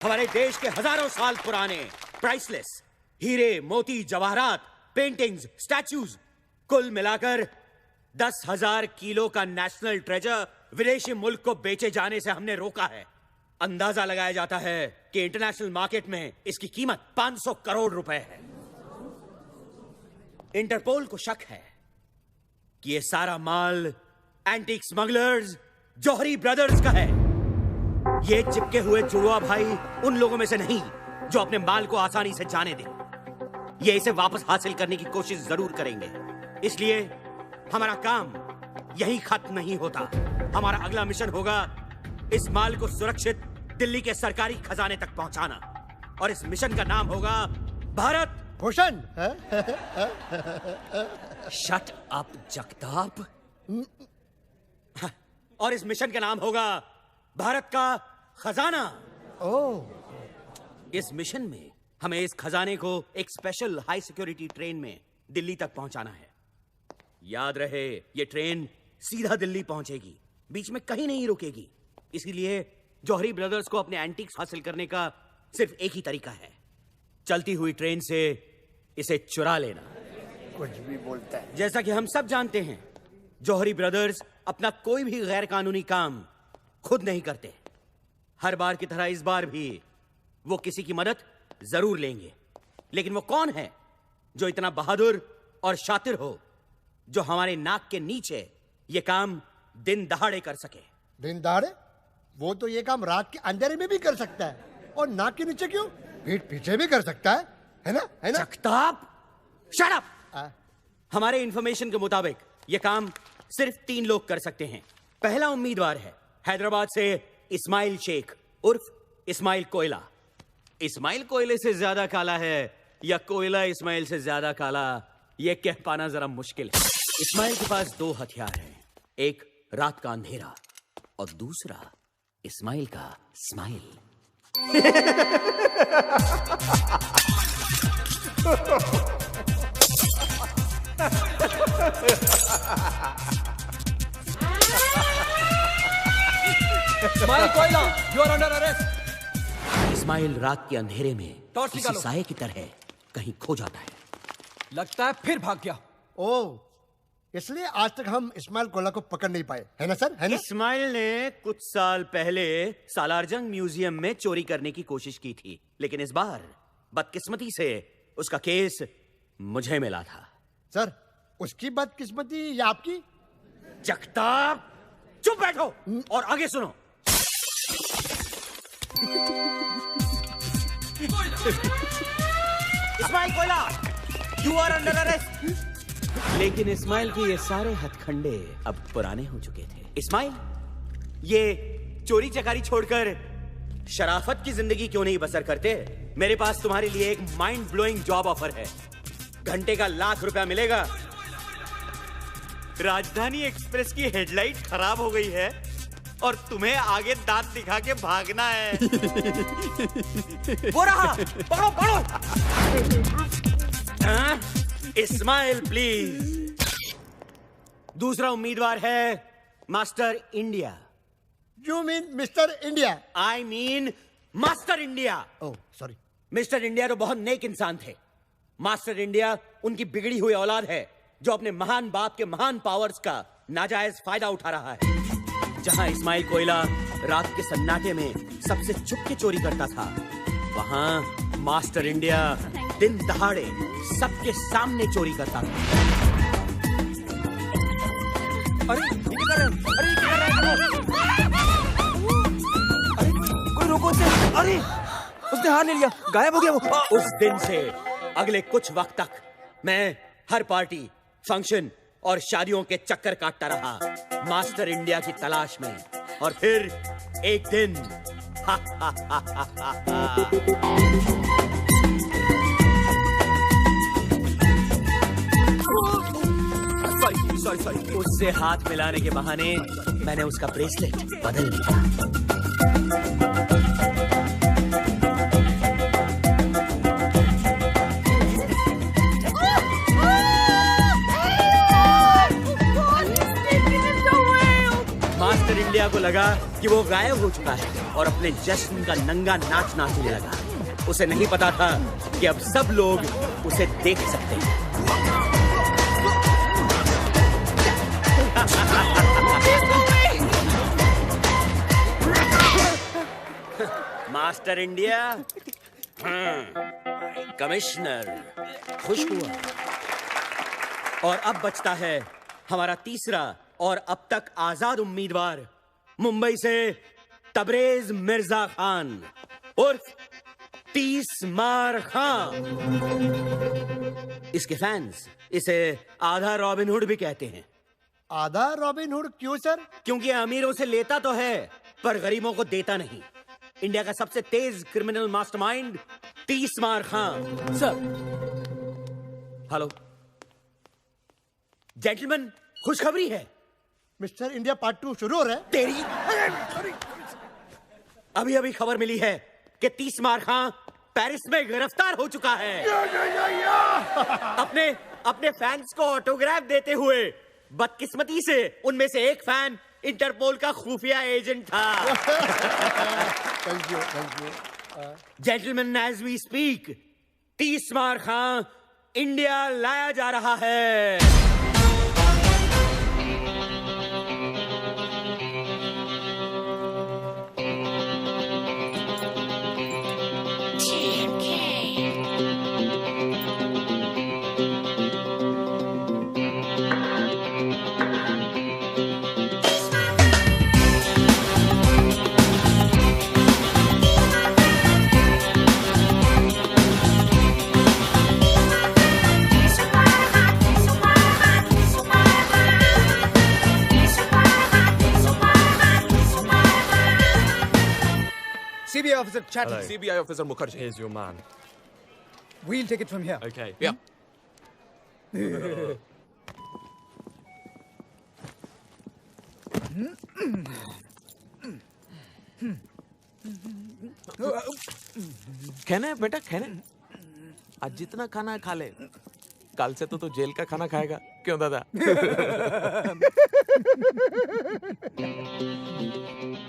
हमारे देश के हजारों साल पुराने प्राइसलेस हीरे, मोती, जवाहरात, पेंटिंग्स, स्टैच्यूज, कुल मिलाकर 10,000 किलो का नेशनल ट्रेजर विदेशी मुल्क को बेचे जाने से हमने रोका है। अंदाजा लगाया जाता है कि इंटरनेशनल मार्केट में इसकी कीमत 500 करोड़ रुपए है। इंटरपोल को शक है कि यह सारा माल एंटीक स्मगलर्स जौहरी ब्रदर्स का है। ये चिपके हुए जुड़वा भाई उन लोगों में से नहीं जो अपने माल को आसानी से जाने दें। ये इसे वापस हासिल करने की कोशिश जरूर करेंगे। इसलिए हमारा काम यही खत्म नहीं होता। हमारा अगला मिशन होगा इस माल को सुरक्षित दिल्ली के सरकारी खजाने तक पहुंचाना, और इस मिशन का नाम होगा भारत भूषण। Shut up Jagtap. और इस मिशन का नाम होगा भारत का खजाना। इस मिशन में हमें इस खजाने को एक स्पेशल हाई सिक्योरिटी ट्रेन में दिल्ली तक पहुंचाना है। याद रहे, ये ट्रेन सीधा दिल्ली पहुंचेगी, बीच में कहीं नहीं रुकेगी। इसीलिए जौहरी ब्रदर्स को अपने एंटीक्स हासिल करने का सिर्फ एक ही तरीका है, चलती हुई ट्रेन से इसे चुरा लेना। कुछ भी बोलता है। जैसा कि हम सब जानते हैं, जौहरी ब्रदर्स अपना कोई भी गैर कानूनी काम खुद नहीं करते। हर बार की तरह इस बार भी वो किसी की मदद जरूर लेंगे। लेकिन वो कौन है जो इतना बहादुर और शातिर हो, जो हमारे नाक के नीचे ये काम दिन दहाड़े कर सके? दिन दहाड़े? वो तो ये काम रात के अंधेरे में भी कर सकता है, और नाक के नीचे क्यों, पीठ पीछे भी कर सकता है ना? है ना? Jagtap, shut up. हमारे इंफॉर्मेशन के मुताबिक ये काम सिर्फ 3 लोग कर सकते हैं। पहला उम्मीदवार है हैदराबाद से इस्माइल शेख उर्फ इस्माइल कोयला। इस्माइल कोयले से ज्यादा काला है या कोयला इस्माइल से ज्यादा काला, यह कह पाना जरा मुश्किल है। इस्माइल के पास 2 हथियार हैं, एक रात का अंधेरा और दूसरा इस्माइल का स्माइल। इस्माइल कोयला, you are under arrest. Ismail रात के अंधेरे में टॉर्च किसी निकालो। साये की तरह कहीं खो जाता है। लगता है फिर भाग गया। ओ, इसलिए आज तक हम इस्माइल कोयला को पकड़ नहीं पाए, है ना सर? है ना? इस्माइल ने कुछ साल पहले सालारजंग म्यूजियम में चोरी करने की कोशिश की थी, लेकिन इस बार बदकिस्मती से उसका केस मुझे मिला था। सर, उसकी बदकिस्मती या आपकी? जगताप, चुप बैठो और आगे सुनो। इस्माइल कोयला, यू आर अंडर अरेस्ट। लेकिन इस्माइल के ये सारे हथखंडे अब पुराने हो चुके थे। इस्माइल, ये चोरी चकारी छोड़कर शराफत की जिंदगी क्यों नहीं बसर करते? मेरे पास तुम्हारे लिए एक माइंड ब्लोइंग जॉब ऑफर है। घंटे का ₹1,00,000 मिलेगा। राजधानी एक्सप्रेस की हेडलाइट खराब हो गई है और तुम्हें आगे दांत दिखा के भागना है। वो रहा, पकड़ो पकड़ो। इस्माइल प्लीज। दूसरा उम्मीदवार है master India. You mean mister India? I mean master India. Oh sorry. Mister India तो बहुत नेक इंसान थे। मास्टर इंडिया उनकी बिगड़ी हुई औलाद है, जो अपने महान बाप के महान पावर्स का नाजायज फायदा उठा रहा है। जहां इस्माइल कोयला रात के सन्नाटे में सबसे छुप के चोरी करता था, वहां मास्टर इंडिया दिन दहाड़े सबके सामने चोरी करता था। अरे ये क्या कर रहे हैं? अरे ये क्या कर रहे हैं? अरे कोई रोको उसे। अरे उसने हार ले लिया, गायब हो गया वो। उस दिन से अगले कुछ वक्त तक मैं हर पार्टी, फंक्शन और शादियों के चक्कर काटता रहा मास्टर इंडिया की तलाश में। और फिर एक दिन सॉरी उससे हाथ मिलाने के बहाने मैंने उसका ब्रेसलेट बदल लिया। मास्टर इंडिया को लगा कि वो गायब हो चुका है, और अपने जश्न का नंगा नाच नाचने लगा। उसे नहीं पता था कि अब सब लोग उसे देख सकते हैं। मास्टर इंडिया, कमिश्नर, खुश हुआ। और अब बचता है हमारा तीसरा और अब तक आजाद उम्मीदवार, मुंबई से तबरेज मिर्जा खान उर्फ 30 मार खान। इसके फैंस इसे आधा रॉबिन हुड भी कहते हैं। आधा रॉबिन हुड क्यों सर? क्योंकि अमीरों से लेता तो है पर गरीबों को देता नहीं। इंडिया का सबसे तेज criminal mastermind 30 Maar Khan. Sir. Hello gentleman, खुशखबरी है। मिस्टर इंडिया पार्ट 2 शुरू हो रहा है। तेरी अभी अभी खबर मिली है कि 30 मार खान पेरिस में गिरफ्तार हो चुका है। अपने फैंस को ऑटोग्राफ देते हुए। बदकिस्मती से उनमें से एक फैन इंटरपोल का खुफिया एजेंट था। Thank you. Gentleman, as we speak 30 Maar Khan India लाया जा रहा है। CBI officer Chatty. Hello. CBI officer Mukherjee. Here's your man. We'll take it from here. Okay. Yeah. खाना है बेटा, खाना है। आज जितना खाना है खा ले। कल से तो तू जेल का खाना खाएगा, क्यों दादा?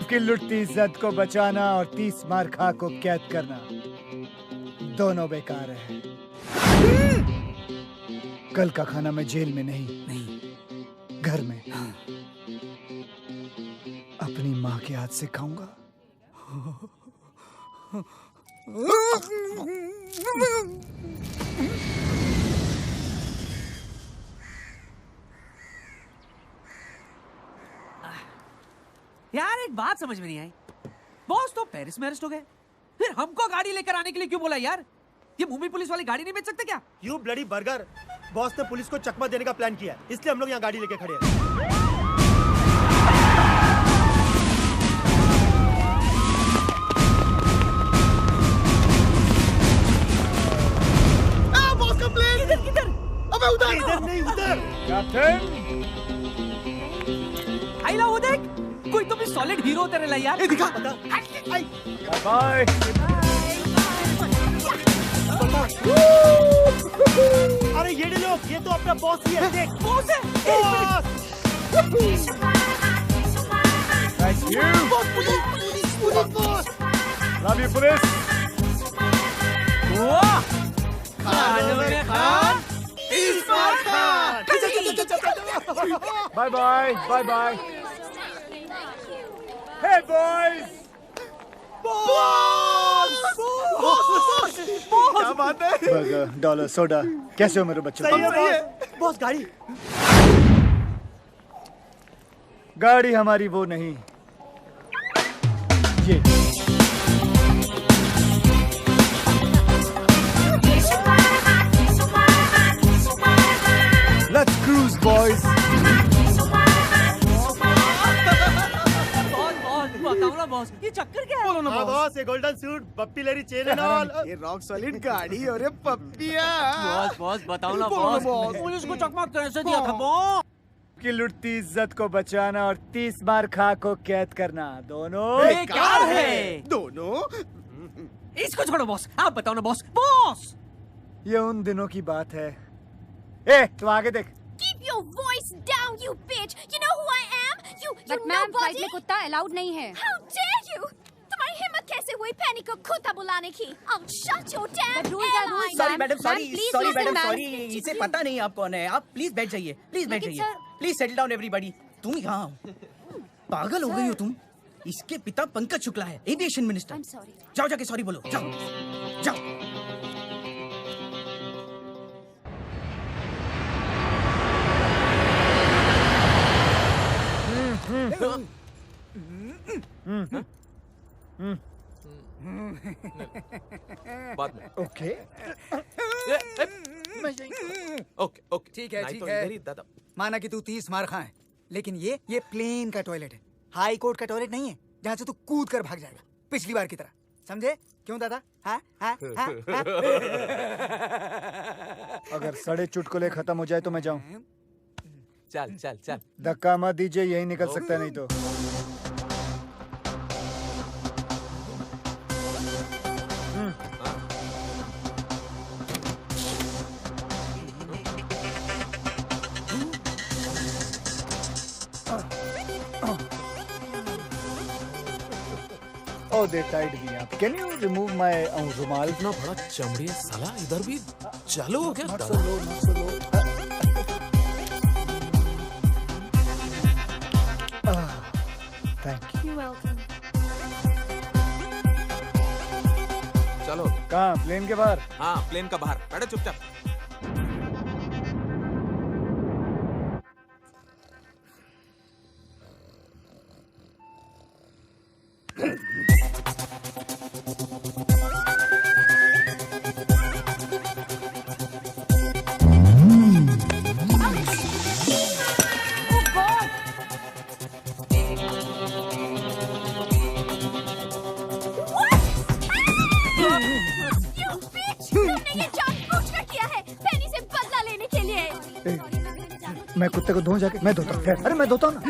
की लुटती इज्जत को बचाना और 30 मार खा को कैद करना दोनों बेकार है। कल का खाना मैं जेल में नहीं, घर में अपनी माँ के हाथ से खाऊंगा। यार एक बात समझ में नहीं आई, बॉस तो पेरिस में अरेस्ट हो गए, फिर हमको गाड़ी लेकर आने के लिए क्यों बोला यार? ये मुंबई पुलिस वाली गाड़ी नहीं बेच सकते क्या? यू ब्लडी बर्गर, बॉस ने पुलिस को चकमा देने का प्लान किया, इसलिए हम लोग यहाँ गाड़ी लेके खड़े हैं। बॉस का प्लेन किधर? अबे उधर इधर नहीं उधर। कैप्टन, आई ला वो देख, कोई तो भी सॉलिड हीरो तेरे लिए यार। दिखा बाय। अरे ये लोग, ये तो अपना बॉस ही है, देख। बॉस है। Boss! Thank you. Boss love you police. वाह! खान में Khan, 30 Maar Khan. Bye bye, bye bye. Hey boys, क्या बात है? बर्गर, डॉलर, सोडा, कैसे हो मेरे बच्चों? सही है बॉस। बॉस गाड़ी। गाड़ी हमारी वो नहीं, ये। Let's cruise, boys. बताओ ना बॉस, ये चक्कर क्या है? बोलो ना हाँ बॉस, ये golden suit, Bappi Lahiri chain and all. ये रॉक सॉलिड गाड़ी और ये पप्पिया। बॉस बताओ ना बॉस, पुलिस को चकमा कैसे दिया था बॉस? की लुटती इज्जत को बचाना और 30 मार खा को कैद करना दोनों बेकार है। दोनों? इसको छोड़ो बॉस, आप बताओ ना बॉस। बॉस ये उन दिनों की बात है। ए, तू आगे देख। Keep your voice down, you bitch! You know who I am? You but ma'am flight nobody! में कुत्ता अलाउड नहीं है। How dare you! कैसे हुई पैनी को खुदा बुलाने की? I'll shut your damn airline. Sorry madam, sorry sorry madam, sorry. It's इसे okay. पता नहीं आप कौन है। आप प्लीज बैठ जाइए, प्लीज बैठ लेकिन जाइए। Sir- please settle down everybody. तुम यहाँ हो? पागल हो गई हो तुम? इसके पिता पंकज शुक्ला है, एविएशन मिनिस्टर। I'm sorry. जाओ जाके सॉरी बोलो, जाओ जाओ। बाद में। ओके ओके ओके ठीक है, नहीं ठीक तो है। इधर ही दादा। माना कि तू 30 मार खा है, लेकिन ये प्लेन का टॉयलेट है, हाई कोर्ट का टॉयलेट नहीं है जहाँ से तू कूद कर भाग जाएगा पिछली बार की तरह। समझे? क्यों दादा? हाँ हाँ हाँ हाँ? अगर सड़े चुटकुले खत्म हो जाए तो मैं जाऊं। चल चल चल। धक्का मत दीजिए, यही निकल सकता है नहीं तो। Oh, they tied me up. Can you remove my रुमाल? इतना बड़ा चमड़ी है साला, इधर भी चालू हो गया। Not so low, not so low. Thank you. You're welcome. चलो। कहाँ? प्लेन के बाहर? हाँ, प्लेन का बाहर। बैठो चुपचाप। You bitch! तुमने ये जानबूझकर किया है, पैनी से बदला लेने के लिए। मैं कुत्ते को धोऊं जाके? मैं धोता हूँ। अरे मैं धोता हूँ ना।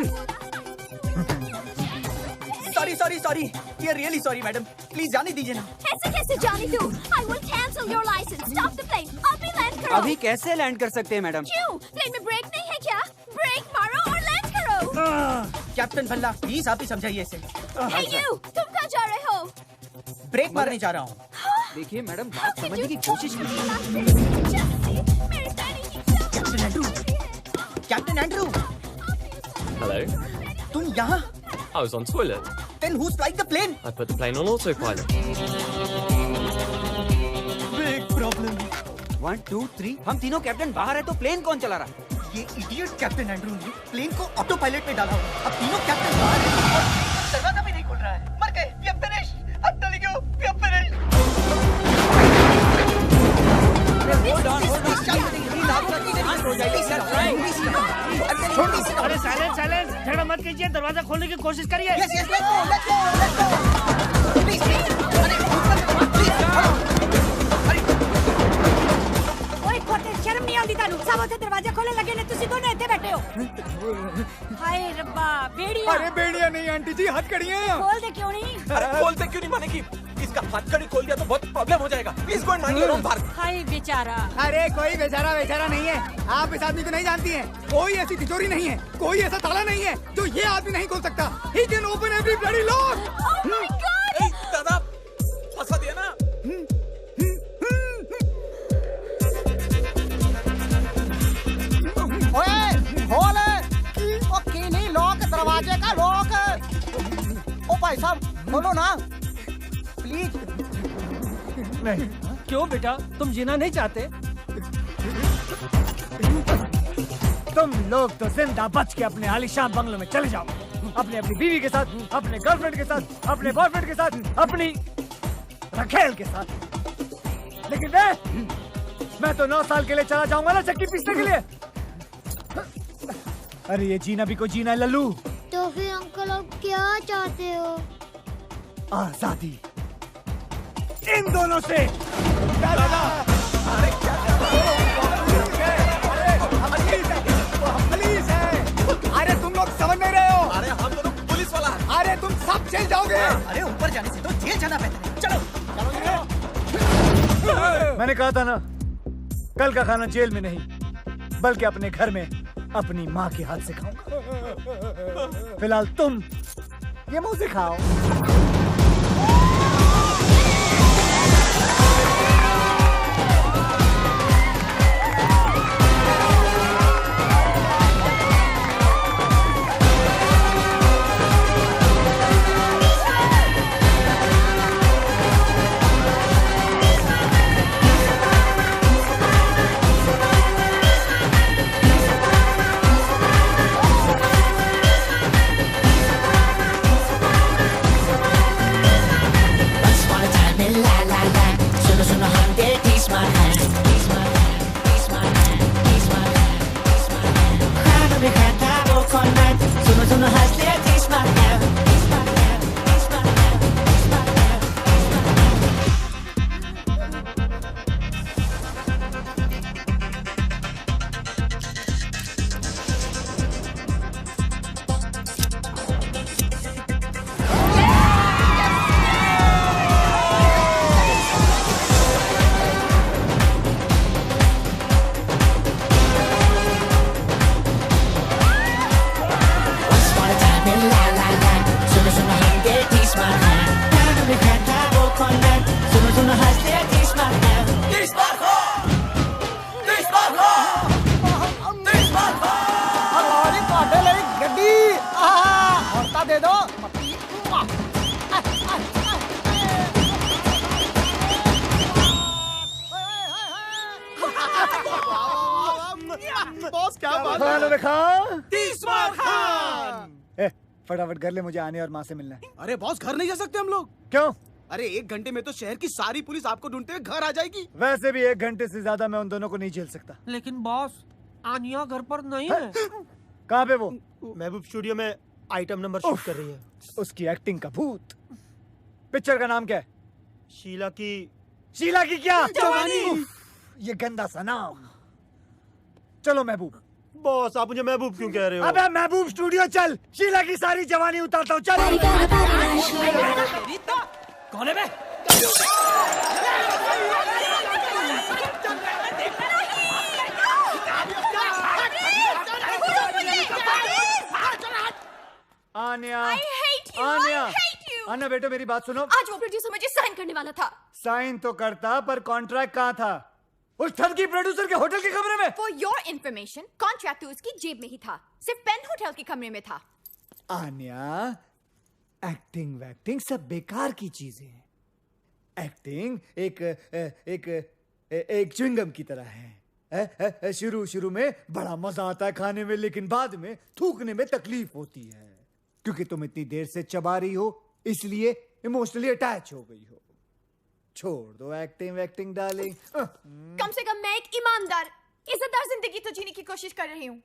सॉरी सॉरी सॉरी, ये रियली सॉरी मैडम, प्लीज जाने दीजिए ना। ऐसे कैसे जाने दूँ? I will cancel your license. Stop the plane. अभी लैंड करो। अभी कैसे लैंड कर सकते हैं मैडम? क्यों? प्लेन में ब्रेक नहीं है क्या? ब्रेक मारो और लैंड करो। कैप्टन भल्ला, प्लीज आप ही समझाइए इसे। Hey you! तुम कहाँ जा रहे हो? ब्रेक मारने जा रहा हूँ। देखिए मैडम, बात समझने की कोशिश कीजिए। मेरी पैनी की क्या captain Andrew, captain Andrew, Hello, तुम यहाँ? I was on toilet. Then who's flying the plane? I put the plane on autopilot. Big problem. 1 2 3 हम तीनों कैप्टन बाहर है तो प्लेन कौन चला रहा है? ये इडियट कैप्टन एंड्रू ने प्लेन को ऑटो पायलट में डाला हुआ। अब तीनों कैप्टन बाहर हैं और दरवाजा भी नहीं खुल रहा है। मर गए, we are finished. I'm telling you, we are finished. अरे साइलेंस साइलेंस, झगड़ा मत कीजिए, दरवाजा खोलने की कोशिश करिए। Yes, yes, let's go, let's go, let's go. Please, please. ओए खोटे, शर्म नहीं आती तानू? सब उसे दरवाजा खोलने लगे ने, तुसी दोनों इत्थे बैठे हो। हाय रब्बा, बेड़िया। अरे बेड़िया नहीं आंटी जी, हथकड़ियाँ। खोल दे क्यों नहीं? अरे खोलते क्यों नहीं मानेगी? इसका हथकड़ी खोल दिया तो बहुत प्रॉब्लम हो जाएगा। Please go and mind your own बात। हाय बेचारा। अरे कोई बेचारा बेचारा नहीं है, आप इस आदमी को नहीं जानती हैं। कोई ऐसी तिजोरी नहीं है, कोई ऐसा ताला नहीं है जो ये आदमी नहीं खोल सकता। He can open every bloody lock. Oh my God! ए, दादा फंसा दिया ना। ओए खोल, ओ कीली लॉक, दरवाजे का लॉक। ओ भाई साहब खोलो ना प्लीज। नहीं। क्यों बेटा, तुम जीना नहीं चाहते? तुम लोग तो जिंदा बच के अपने आलीशान बंगलों में चले जाओ, अपने अपनी बीवी के साथ, अपने गर्लफ्रेंड के साथ, अपने बॉयफ्रेंड के साथ, अपनी रखेल के साथ। लेकिन मैं तो 9 साल के लिए चला जाऊंगा ना चक्की पीसने के लिए। अरे ये जीना भी को जीना है लल्लू। तो फिर अंकल आप क्या चाहते हो? आजादी इन दोनों से। पुलिस है। अरे तुम लोग समझ नहीं रहे हो। अरे हम दोनों पुलिस वाला। अरे तुम सब जेल जाओगे। अरे ऊपर जाने से तो जेल जाना बेहतर है। चलो मैंने कहा था ना, कल का खाना जेल में नहीं बल्कि अपने घर में अपनी माँ के हाथ से खाऊंगा। फिलहाल तुम ये मुंह से खाओ। खानों में खान, तीसवार खान। फटाफट कर ले, मुझे आने और माँ से मिलना है। अरे बॉस, घर नहीं जा सकते हम लोग? क्यों? अरे 1 घंटे में तो शहर की सारी पुलिस आपको ढूंढते हुए घर आ जाएगी। वैसे भी 1 घंटे से ज्यादा मैं उन दोनों को नहीं झेल सकता। लेकिन बॉस, आनिया घर पर नहीं है। कहाँ पे वो? महबूब स्टूडियो में आइटम नंबर शूट कर रही है। उसकी एक्टिंग का भूत। पिक्चर का नाम क्या है? शीला की क्या? जवानी। ये गंदा सा नाम। चलो महबूब। बॉस, आप मुझे महबूब क्यों कह रहे हो? अबे महबूब स्टूडियो चल, शीला की सारी जवानी उतारता हूँ। चल। कौन है बे? Anya, I hate you, Anya, I hate you. Anya बेटा मेरी बात सुनो। आज वो प्रोड्यूसर मुझे साइन करने वाला था। साइन तो करता, पर कॉन्ट्रैक्ट कहाँ था? उस ठगी प्रोड्यूसर के होटल के कमरे में। For your information, कॉन्ट्रैक्ट तो उसकी जेब में ही था, सिर्फ पेन होटल के कमरे में था। आन्या, एक्टिंग वैक्टिंग सब बेकार की चीजें हैं। एक्टिंग एक च्युइंगम की तरह है। शुरू में बड़ा मजा आता है खाने में, लेकिन बाद में थूकने में तकलीफ होती है, क्योंकि तुम इतनी देर से चबा रही हो, इसलिए इमोशनली अटैच हो गई हो। छोड़ दो एक्टिंग वैक्टिंग डार्लिंग। कम से कम मैं एक ईमानदार, इज्जतदार जिंदगी तो जीने की कोशिश कर रही हूँ।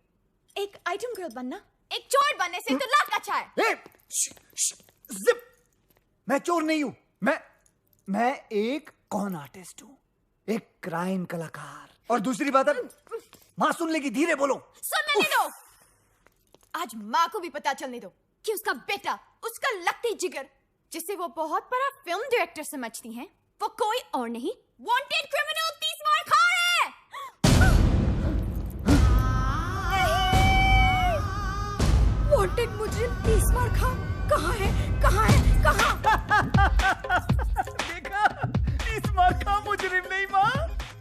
एक आइटम गर्ल बनना एक चोर बनने से तो लाख अच्छा है। जिप! मैं चोर नहीं हूं। मैं एक कॉन आर्टिस्ट हूं, एक क्राइम कलाकार। और दूसरी बात, माँ सुन लेगी, धीरे बोलो। सुनने दो। आज माँ को भी पता चलने दो कि उसका बेटा, उसका लकड़ी जिगर, जिसे वो बहुत बड़ा फिल्म डायरेक्टर समझती हैं, वो कोई और नहीं, वांटेड क्रिमिनल तीसवार खान है। वांटेड मुजरिम तीसवार खान कहाँ है? देखा, तीसवार खान मुजरिम नहीं माँ,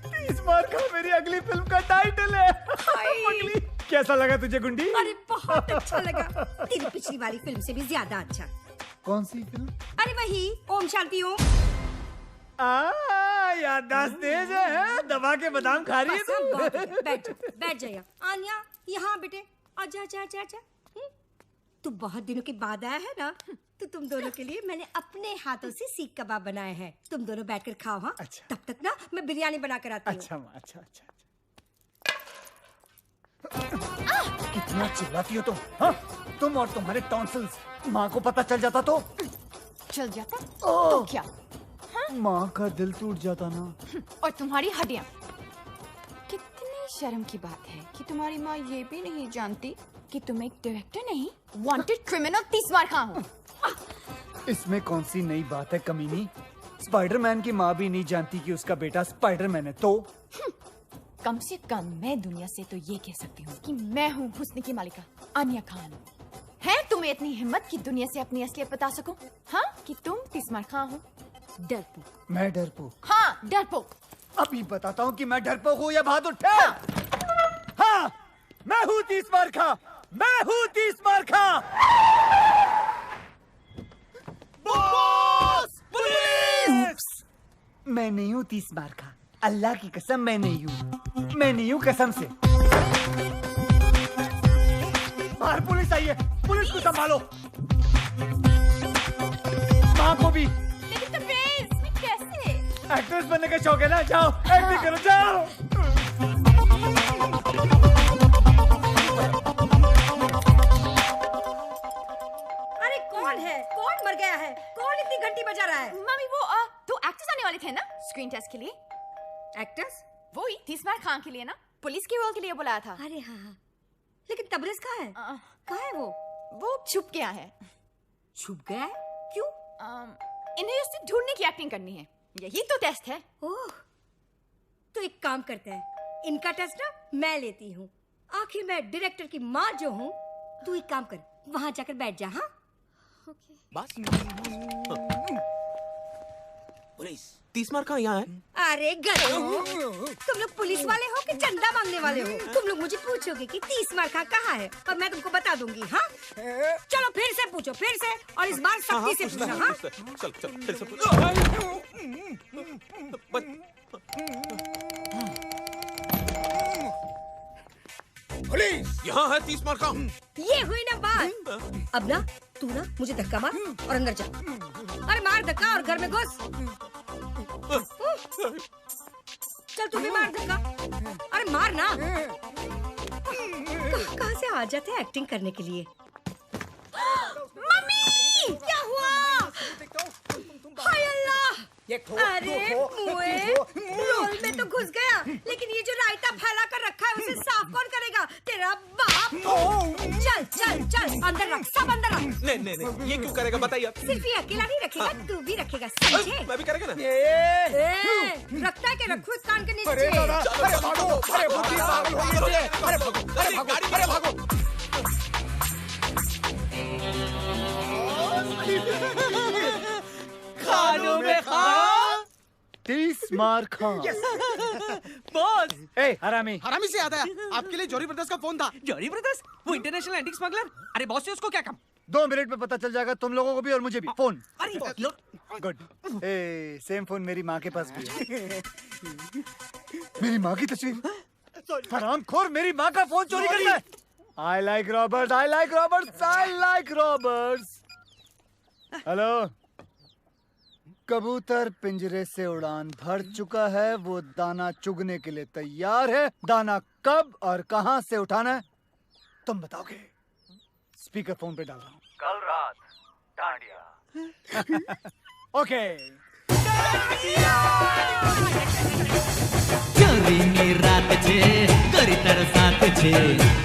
तीसवार खान मेरी अगली फिल्म का टाइटल है। पगली, कैसा लगा तुझे गुंडी? अरे बहुत अच्छा लगा, तेरी पिछली वाली फिल्म से भी ज्यादा अच्छा। कौन सी फिल्म? अरे वही ओम शांति ओम। याददाश्त तेज है, दबा के बादाम खा रही है तू। बैठ जा आन्या, यहाँ बेटे, आजा आजा आजा आजा। तू बहुत दिनों के बाद आया है ना, तो तुम दोनों के लिए मैंने अपने हाथों से सीख कबाब बनाए हैं। तुम दोनों बैठकर खाओ। हाँ, अच्छा। तब तक ना मैं बिरयानी बना कर आती हूँ। अच्छा माँ, अच्छा। कितना चिल्लाती हो तुम? हाँ? तुम और तुम्हारे टॉन्सिल्स, माँ को पता चल जाता तो? चल जाता तो क्या? माँ का दिल टूट जाता ना। और तुम्हारी हड्डियां। कितनी शर्म की बात है कि तुम्हारी माँ ये भी नहीं जानती कि तुम एक डायरेक्टर नहीं, वांटेड क्रिमिनल तीसवार खान हो। इसमें कौन सी नई बात है कमीनी? स्पाइडरमैन की माँ भी नहीं जानती कि उसका बेटा स्पाइडरमैन है तो? कम से कम मैं दुनिया से तो ये कह सकती हूँ कि मैं हूँ हुस्न की मालिका आन्या खान। है तुम्हें इतनी हिम्मत कि दुनिया से अपनी असलियत बता सको? हाँ, कि तुम तीसवार खान हो? डरपोक। मैं डरपोक? हाँ, डरपोक। अभी बताता हूँ कि मैं डरपोक हूँ या बहादुर ठहर। हाँ, मैं हूँ तीसवार खां, मैं हूँ तीसवार खां। बॉस! पुलिस! मैं नहीं हूँ तीसवार खां, अल्लाह की कसम मैं नहीं हूँ, मैं नहीं हूँ कसम से। बाहर पुलिस आई है, पुलिस को संभालो। माँ को भी। लेकिन तबरेज़, मैं कैसे? एक्ट्रेस बनने का शौक है ना, जाओ एक्टिंग करो, जाओ। अरे कौन है? कौन मर गया है? कौन इतनी घंटी बजा रहा है? मम्मी, वो 2 एक्टर्स आने वाले थे ना स्क्रीन टेस्ट के लिए। एक्टर्स? वो ही तीसवार खान के लिए ना, पुलिस के रोल के लिए बुलाया था। अरे हाँ, लेकिन तबरेज़ कहाँ है? कहाँ है वो? वो छुप गया है। छुप गया है? क्यों? इन्हें उससे ढूंढने की एक्टिंग करनी है, यही तो टेस्ट है। ओह, तो एक काम करते हैं, इनका टेस्ट ना मैं लेती हूँ। आखिर मैं डायरेक्टर की माँ जो हूँ। तू एक काम कर, वहाँ जाकर बैठ जा। हाँ, बस। पुलिस, तीसवार खान यहाँ है? अरे गधो, तुम लोग पुलिस वाले हो कि चंदा मांगने वाले हो? तुम लोग मुझे पूछोगे कि तीसवार खान कहाँ है और मैं तुमको बता दूंगी। हाँ, चलो फिर से पूछो, फिर से, और इस बार सख्ती से पूछो। हाँ, चल फिर से पूछ। पुलिस! हाँ है 30 मार का। ये हुई ना बात। अब ना तू ना मुझे धक्का मार और अंदर जा। अरे मार धक्का और घर में घुस। चल तू भी मार धक्का। अरे मार ना। कहाँ से आ जाते हैं एक्टिंग करने के लिए। मम्मी क्या हुआ? हाय अल्लाह। अरे मुए रोल में तो घुस गया, लेकिन ये जो रायता फैला कर रखा है उसे साफ कौन करेगा? तेरा बाप। चल चल चल अंदर रख, सब अंदर रख। नहीं ये क्यों करेगा बताइए आप। सिर्फ ये अकेला नहीं रखेगा, तू भी रखेगा, समझे? मैं भी करेगा ना। रखता है क्या? रखो इस कान के नीचे। अरे भागो, अरे बुद्धि पागल हो गई है। अरे भागो, अरे भागो। खानों में खा 30 मार खा। बॉस। ए हरामी से याद आया, आपके लिए जॉरी ब्रदर्स का फोन था। जॉरी ब्रदर्स, वो इंटरनेशनल एंटीक स्मगलर। अरे बॉस से उसको क्या काम? 2 मिनट में पता चल जाएगा तुम लोगों को भी और मुझे भी। फोन। अरे लो। गुड। ए सेम फोन मेरी माँ के पास भी है। मेरी माँ की तस्वीर। हरामखोर मेरी माँ का फोन चोरी करता है। I like robbers, I like robbers, I like robbers. Hello. कबूतर पिंजरे से उड़ान भर चुका है, वो दाना चुगने के लिए तैयार है। दाना कब और कहां से उठाना है तुम बताओगे। स्पीकर फोन पे डाल रहा हूँ। कल रात डांडिया। ओके। ચોરીની રાત છે કરી તરસાત છે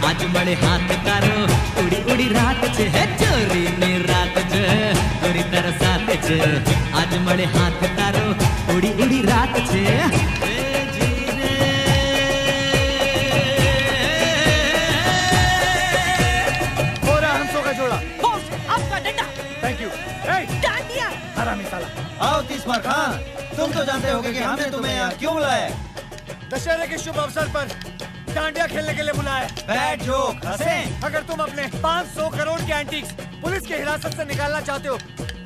આજ મળે હાથ તારો ઉડી ઉડી રાત છે હે ચોરીની રાત છે કરી તરસાત છે આજ મળે હાથ તારો ઉડી ઉડી રાત છે पूरा हंसों का जोड़ा। बॉस आपका डंडा। Thank you. डांडिया। हरामी साला। आओ 30 मार खान, तुम तो जानते होगे कि हमने तुम्हें यहाँ क्यों बुलाया है। दशहरे के शुभ अवसर पर डांडिया खेलने के लिए बुलाया। बैड जोक, हंसे। अगर तुम अपने 500 करोड़ के एंटीक्स पुलिस की हिरासत से निकालना चाहते हो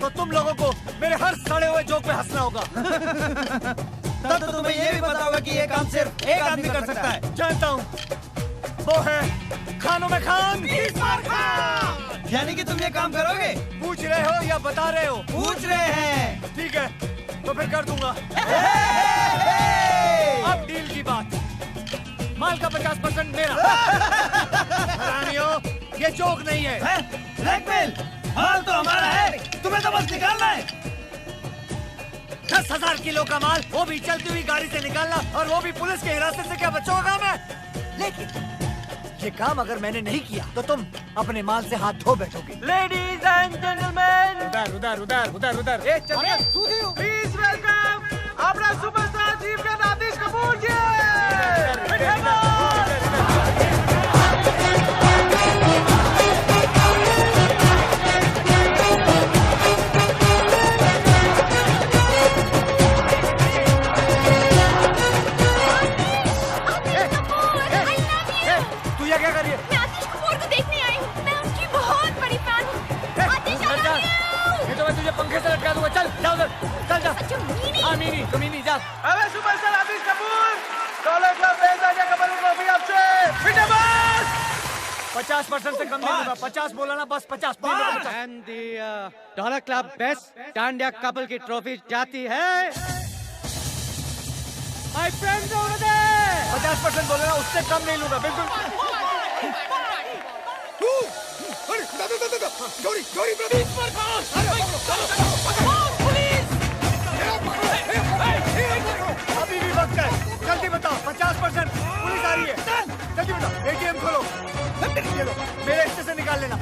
तो तुम लोगों को मेरे हर सड़े हुए जोक पे हंसना होगा। तब तो तुम्हें ये भी पता होगा कि ये काम सिर्फ एक आदमी कर सकता है। जानता हूँ, वो है खानों में खान। यानी कि तुम ये काम करोगे? पूछ रहे हो या बता रहे हो? पूछ रहे हैं। ठीक है तो फिर कर दूंगा। अब डील की बात। माल का 50% मेरा। हरामियों, ये जोक नहीं है। ब्लैकमेल। माल तो हमारा है, तुम्हें तो बस निकालना है। 10,000 किलो का माल, वो भी चलती हुई गाड़ी से निकालना, और वो भी पुलिस के हिरासत से। क्या बच्चों का काम है? लेकिन ये काम अगर मैंने नहीं किया तो तुम अपने माल से हाथ धो बैठोगे। लेडीज एंड जेंटलमैन, उधर उधर उधर उधर उधर। प्लीज वेलकम अपना सुपरस्टार चीफ का राजेश कपूर जी। तू ये क्या कर रही है? मैं आतिश कपूर को देखने आई हूँ। मैं उनकी बहुत बड़ी फैन हूँ। आतिश I love you। नहीं तो मैं तुझे पंखे से लटका दूंगा। चल जा उधर, चल जा। अच्छा मीनी। हाँ मीनी, तो मीनी जा। अबे superstar Rajesh Kapoor, dollar club भेज दिया कमल ट्रॉफी आपसे। बेटा बस 50% से कम नहीं दूंगा। 50 बोला ना, बस 50। And the dollar club best dandiya couple की ट्रॉफी जाती है माय फ्रेंड्स ओवर देयर। 50% बोले ना, उससे कम नहीं लूंगा बिल्कुल। चोरी चोरी ब्रदर। अभी भी वक्त है, जल्दी बताओ। 50% पुलिस आ रही है, जल्दी बताओ। एटीएम खोलो, ये लो, मेरे हिस्से से निकाल लेना।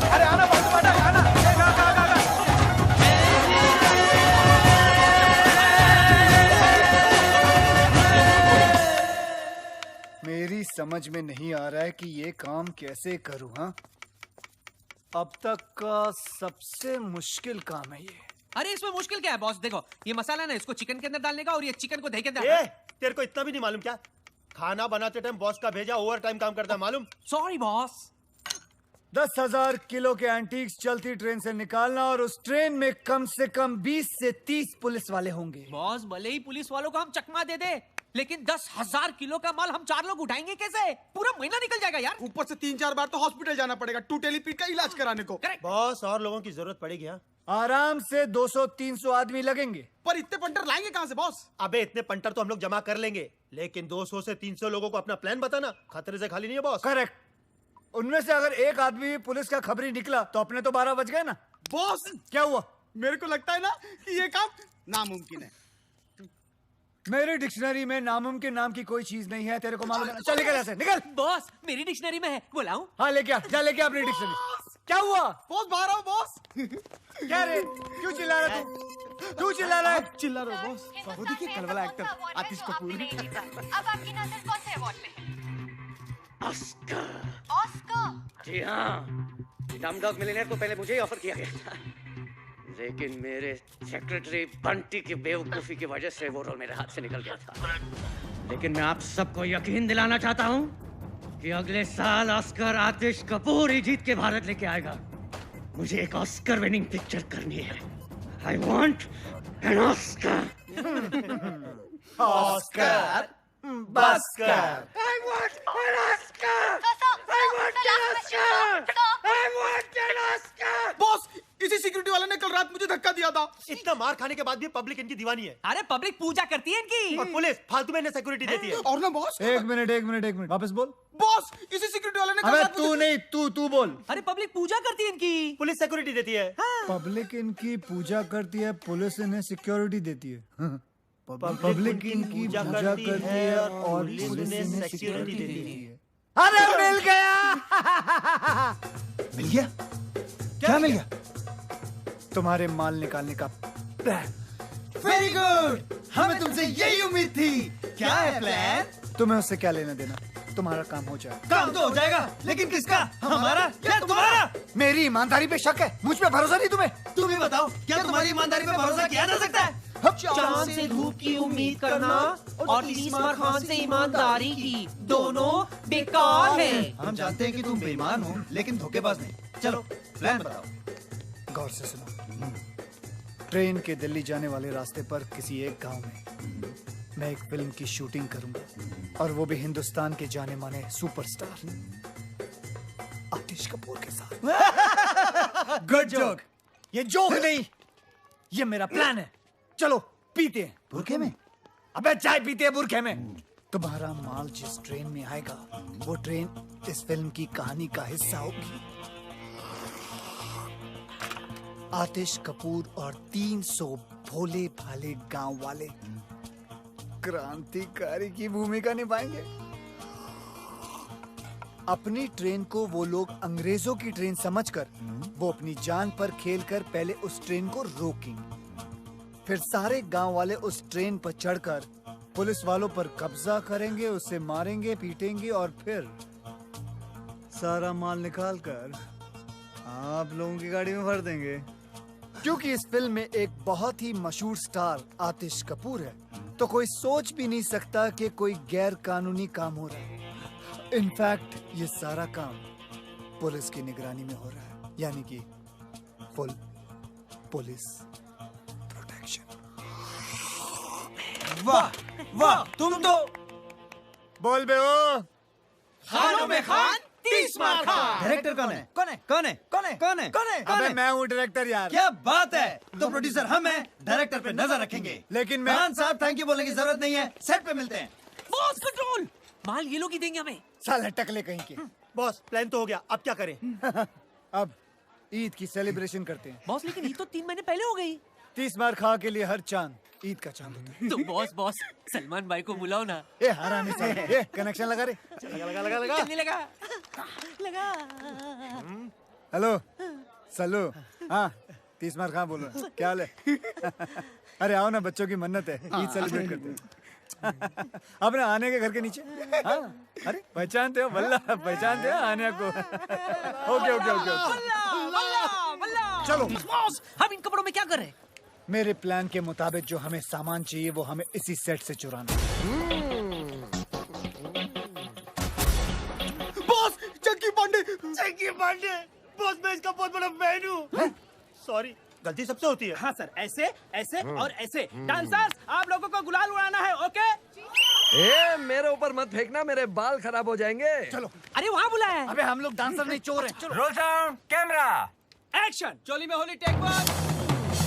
अरे आना बहुत बड़ा आना। मेरी समझ में नहीं आ रहा है कि ये काम कैसे करूं। हाँ, अब तक का सबसे मुश्किल काम है ये। अरे इसमें मुश्किल क्या है बॉस? देखो ये मसाला ना, इसको चिकन के अंदर डालने का, और ये चिकन को दही के अंदर। तेरे को इतना भी नहीं मालूम क्या? खाना बनाते टाइम बॉस का भेजा ओवर टाइम काम करता है, मालूम? Sorry boss. 10,000 किलो के एंटीक्स चलती ट्रेन से निकालना और उस ट्रेन में कम से कम 20 से 30 पुलिस वाले होंगे। बॉस, भले ही पुलिस वालों को हम चकमा दे दे, लेकिन 10,000 किलो का माल हम 4 लोग उठाएंगे कैसे? पूरा महीना निकल जाएगा यार। ऊपर से 3-4 बार तो हॉस्पिटल जाना पड़ेगा टूटेली पीठ का इलाज कराने को। बॉस, और लोगों की जरूरत पड़ेगी। हाँ, आराम से 200-300 आदमी लगेंगे। पर इतने पंटर लाएंगे कहाँ से बॉस? अबे इतने पंटर तो हम लोग जमा कर लेंगे, लेकिन 200 से 300 लोगों को अपना प्लान बताना खतरे से खाली नहीं है बॉस। करेक्ट। उनमें से अगर एक आदमी भी पुलिस का खबरी निकला तो अपने तो 12 बज गए ना। बॉस, क्या हुआ? मेरे को लगता है ना कि ये काम नामुमकिन है। मेरी डिक्शनरी में नामुमकिन नाम की कोई चीज नहीं है, तेरे को मालूम है? चल निकल ऐसे, निकल। बॉस, मेरी डिक्शनरी में है, बुलाऊं? हाँ लेके आ, जा लेके आ अपनी डिक्शनरी। क्या हुआ? बॉस बाहर आओ बॉस। क्या रे, क्यों चिल्ला रहा तू? क्यों चिल्ला रहा है? चिल्ला रहा है बॉस। वो देखिए कल वाला एक्टर आतिश कपूर। अब आपकी नजर कौन से अवार्ड पे है? ऑस्कर। ऑस्कर? जी हाँ, डमडॉग मिलियनेयर को पहले मुझे ही ऑफर किया गया था, लेकिन मेरे सेक्रेटरी बंटी की बेवकूफी की वजह से वो रोल मेरे हाथ से निकल गया था। लेकिन मैं आप सबको यकीन दिलाना चाहता हूँ कि अगले साल ऑस्कर आतिश कपूर ही जीत के भारत लेके आएगा। मुझे एक ऑस्कर विनिंग पिक्चर करनी है। I want an Oscar. Oscar बस्कर। I want an Oscar! I want an Oscar! I want an Oscar! Boss, इसी सिक्योरिटी वाले ने कल रात मुझे धक्का दिया था। इतना मार खाने के बाद भी पब्लिक इनकी दीवानी है। अरे पब्लिक पूजा करती है इनकी। और पुलिस फालतू में इन्हें सिक्योरिटी देती है। और ना बॉस, एक मिनट वापस बोल। बॉस, इसी सिक्योरिटी वाले ने कल अबे रात तू नहीं, तू बोल। अरे पब्लिक पूजा करती है इनकी। पुलिस सिक्योरिटी देती है। पब्लिक इनकी पूजा करती है, पुलिस इन्हें सिक्योरिटी देती है। पब्लिक इनकी पूजा करती है और पुलिस इन्हें सिक्योरिटी देती है। अरे मिल गया। मिल गया? क्या मिल गया? तुम्हारे माल निकालने का प्लान। वेरी गुड, हमें तुमसे यही उम्मीद थी। क्या है प्लान? तुम्हें उससे क्या लेना देना, तुम्हारा काम हो जाए। काम तो हो जाएगा, लेकिन किसका? हमारा या तुम्हारा? मेरी ईमानदारी पे शक है, मुझ पे भरोसा नहीं तुम्हें? तुम ही बताओ, क्या तुम्हारी ईमानदारी पे भरोसा किया जा सकता है? चांद से धूप की उम्मीद करना और तीसमार खान से ईमानदारी की, दोनों बेकार है। हम जानते हैं कि तुम बेईमान हो, लेकिन धोखेबाज नहीं। चलो प्लान बताओ। गौर से सुनो। ट्रेन के दिल्ली जाने वाले रास्ते पर किसी एक गांव में मैं एक फिल्म की शूटिंग करूंगा, और वो भी हिंदुस्तान के जाने माने सुपरस्टार आतिश कपूर के साथ। Good joke. ये जोक नहीं, ये मेरा प्लान है। चलो पीते हैं। बुरखे में? अबे चाय पीते हैं बुरखे में। तुम्हारा माल जिस ट्रेन में आएगा, वो ट्रेन इस फिल्म की कहानी का हिस्सा होगी। आतिश कपूर और 300 भोले भाले गांव वाले क्रांतिकारी की भूमिका निभाएंगे। अपनी ट्रेन को वो लोग अंग्रेजों की ट्रेन समझकर वो अपनी जान पर खेलकर पहले उस ट्रेन को रोकेंगे, फिर सारे गांव वाले उस ट्रेन पर चढ़कर पुलिस वालों पर कब्जा करेंगे, उसे मारेंगे, पीटेंगे और फिर सारा माल निकालकर आप लोगों की गाड़ी में भर देंगे। क्योंकि इस फिल्म में एक बहुत ही मशहूर स्टार आतिश कपूर है, तो कोई सोच भी नहीं सकता कि कोई गैर कानूनी काम हो रहा है। इनफैक्ट ये सारा काम पुलिस की निगरानी में हो रहा है, यानी कि फुल पुलिस प्रोटेक्शन। वाह वाह, तुम तो बोल बे ओ। खानों में खान, 30 मार खान। डायरेक्टर कौन है? कौन है? कौन है? कौन है? कौन है? कौन है? अबे मैं हूँ डायरेक्टर यार। क्या बात है, तो प्रोड्यूसर हम हैं, डायरेक्टर पे नजर रखेंगे। लेकिन मैं खान साहब थैंक यू बोलने की जरूरत नहीं है, सेट पे मिलते हैं। बॉस कंट्रोल, माल ये लोग ही देंगे हमें। साले टकले कहीं के। बॉस प्लान तो हो गया, अब क्या करें? अब ईद की सेलिब्रेशन करते हैं। बॉस लेकिन ईद तो 3 महीने पहले हो गई। 30 मार खा के लिए हर चांद ईद का चांद होता है। तो बॉस सलमान भाई को बुलाओ ना। ये हरामी साले, ये कनेक्शन लगा रे। लगा। चलने लगा। हेलो सल्लू। हाँ 30 मार खा बोल रहा, क्या हाल है? अरे आओ ना, बच्चों की मन्नत है, ईद सेलिब्रेट करते हैं। अपने आने के घर के नीचे। हाँ अरे पहचानते हो? वल्ला पहचानते हो आने को? ओके। चलो बॉस, हम इन कपड़ों में क्या कर रहे हैं? मेरे प्लान के मुताबिक जो हमें सामान चाहिए वो हमें इसी सेट से चुराना है। बॉस, चंकी पांडे पिंकी पांडे, बॉस मैं इसका बहुत बड़ा फैन हूँ। सॉरी, गलती सबसे होती है। हाँ सर, ऐसे ऐसे और ऐसे। डांसर्स, आप लोगों को गुलाल उड़ाना है, ओके? ए, मेरे ऊपर मत फेंकना, मेरे बाल खराब हो जाएंगे। चलो। अरे वहाँ बुलाया है। अबे हम लोग डांसर नहीं, चोर हैं। चलो। Roll sound, camera, action. चोली में होली, टेक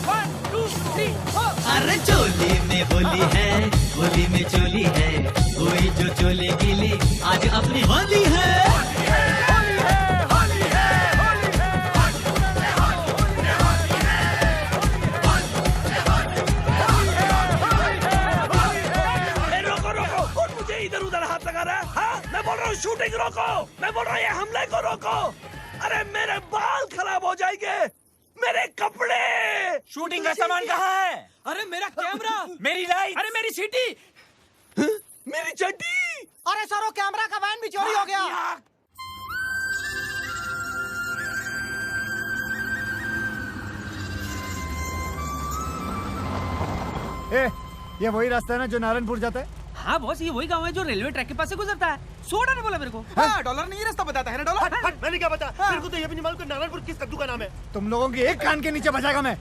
1 2 3 4। अरे चोली में होली है, होली में चोली है, कोई जो चोले गिली आज अपनी होली है। इधर उधर हाथ लगा रहा है। हाँ? मैं बोल रहा हूँ शूटिंग रोको, मैं बोल रहा हूँ ये हमले को रोको। अरे मेरे बाल खराब हो जाएंगे, मेरे कपड़े। शूटिंग का सामान कहाँ है? अरे मेरा कैमरा, मेरी लाइट, अरे मेरी सीटी, मेरी चड्डी। अरे सर वो कैमरा का वैन भी चोरी हो गया। ये वही रास्ता है ना जो नारायणपुर जाता है? हाँ बॉस, ये वही गांव है जो रेलवे ट्रैक के पास से गुजरता है। सोडा ने बोला मेरे को। हाँ, डॉलर नहीं रास्ता बताता है ना डॉलर। हट, मैंने क्या बता? मेरे को तो ये भी नहीं मालूम कि नारायणपुर किस कद्दू का नाम है। तुम लोगों की एक कान के नीचे बजाएगा मैं।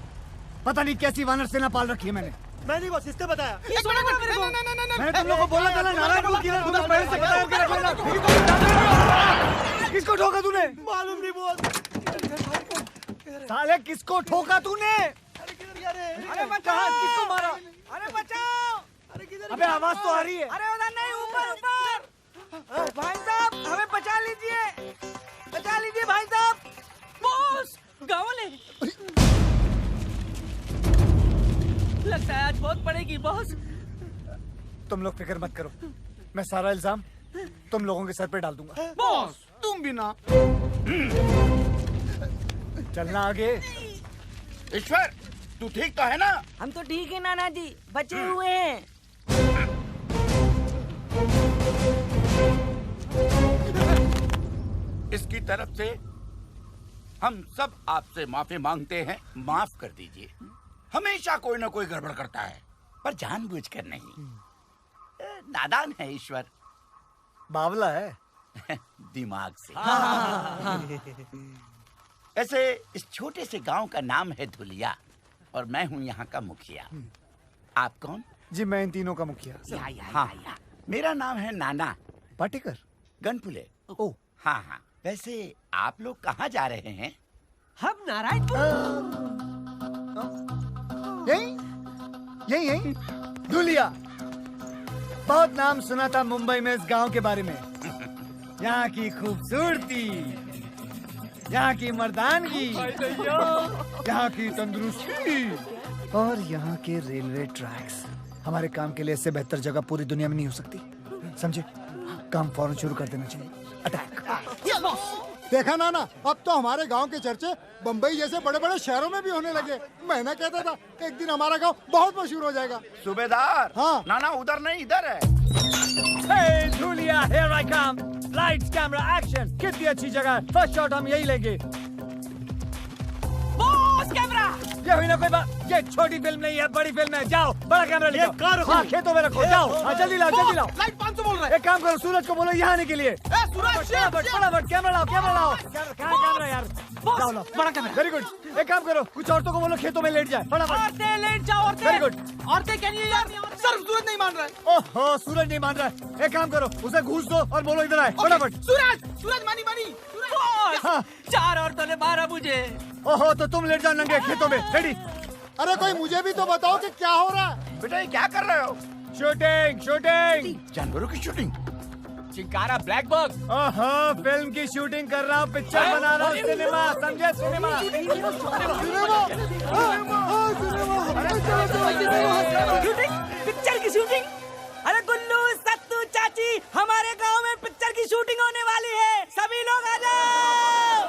पता नहीं कैसी वानर सेना पाल रखी है मैंने। मैंने बस इसने बताया। मैंने तुम लोगों को बोला था ना नारायणपुर की तुम्हें पहले से पता है कि रखना। किसको ठोका तूने? मालूम नहीं बोल। साले किसको ठोका तूने? अरे बचाओ, किसको मारा? अरे बचाओ। अबे आवाज तो आ रही है। अरे उधर नहीं, ऊपर ऊपर। भाई साहब हमें बचा लीजिए, बचा लीजिए भाई साहब। बॉस, गाँव वाले। लगता है आज बहुत पड़ेगी बॉस। तुम लोग फिक्र मत करो, मैं सारा इल्जाम तुम लोगों के सर पे डाल दूंगा। बॉस तुम भी ना। चलना आगे। ईश्वर, तू ठीक तो है ना? हम तो ठीक है नाना जी, बचे हुए हैं। इसकी तरफ से हम सब आपसे माफी मांगते हैं, माफ कर दीजिए। हमेशा कोई ना कोई गड़बड़ करता है, पर जानबूझकर नहीं। नादान है ईश्वर, बावला है दिमाग से। ऐसे इस छोटे से गांव का नाम है धुलिया और मैं हूँ यहाँ का मुखिया। आप कौन? जी मैं इन तीनों का मुखिया। हाँ, मेरा नाम है नाना पाटेकर गनपुले। ओ हाँ हाँ, वैसे आप लोग कहाँ जा रहे हैं? हम नारायणपुर। यही धुलिया। बहुत नाम सुना था मुंबई में इस गांव के बारे में। यहाँ की खूबसूरती, यहाँ की मर्दानगी, यहाँ की तंदुरुस्ती और यहाँ के रेलवे ट्रैक्स। हमारे काम के लिए इससे बेहतर जगह पूरी दुनिया में नहीं हो सकती। समझे? काम फौरन शुरू कर देना चाहिए। अटैक। देखा ना, अब तो हमारे गांव के चर्चे बम्बई जैसे बड़े बड़े शहरों में भी होने लगे। मैं ना कहता था एक दिन हमारा गांव बहुत मशहूर हो जाएगा। सूबेदार। हाँ। नाना उधर नहीं, इधर है। Hey, Julia, here I come. Lights, camera, action. कितनी अच्छी जगह है। फर्स्ट शॉट हम यही लेंगे। Boss camera. ये हुई ना कोई बात। ये छोटी फिल्म नहीं है, बड़ी फिल्म है। जाओ बड़ा कैमरा लेके कार हाँ, खेतों में रखो। जाओ हाँ, जल्दी लाओ, जल्दी लाओ। लाइट 500 बोल रहा है। एक काम करो, सूरज को बोलो यहाँ आने के लिए। फटाफट कैमरा लाओ, कैमरा लाओ। कहाँ कैमरा यार? लाओ लाओ, बड़ा कैमरा। Very good. एक काम करो, कुछ औरतों को बोलो खेतों में लेट जाए। फटाफट औरतें लेट जाओ, औरतें। Very good. औरतें क्या नहीं यार? सर सूरज नहीं मान रहा है। ओहो, सूरज नहीं मान रहा है। एक काम करो, उसे घूस दो और बोलो इधर आए। फटाफट। सूरज मानी। हाँ। 4 औरतों ने मारा मुझे। ओहो, तो तुम लेट जाओ नंगे खेतों में। रेडी? अरे कोई मुझे भी तो बताओ कि क्या हो रहा है। बेटा ये क्या कर रहे हो? शूटिंग। जानवरों की शूटिंग? Chinkara black bug. ओहो, फिल्म की शूटिंग कर रहा हूँ, पिक्चर बना रहा हूँ। सिनेमा, समझे? सिनेमा। पिक्चर की शूटिंग। अरे गुल्लू, सत्तू, चाची, हमारे गांव में पिक्चर की शूटिंग होने वाली है। सभी लोग आ जाओ।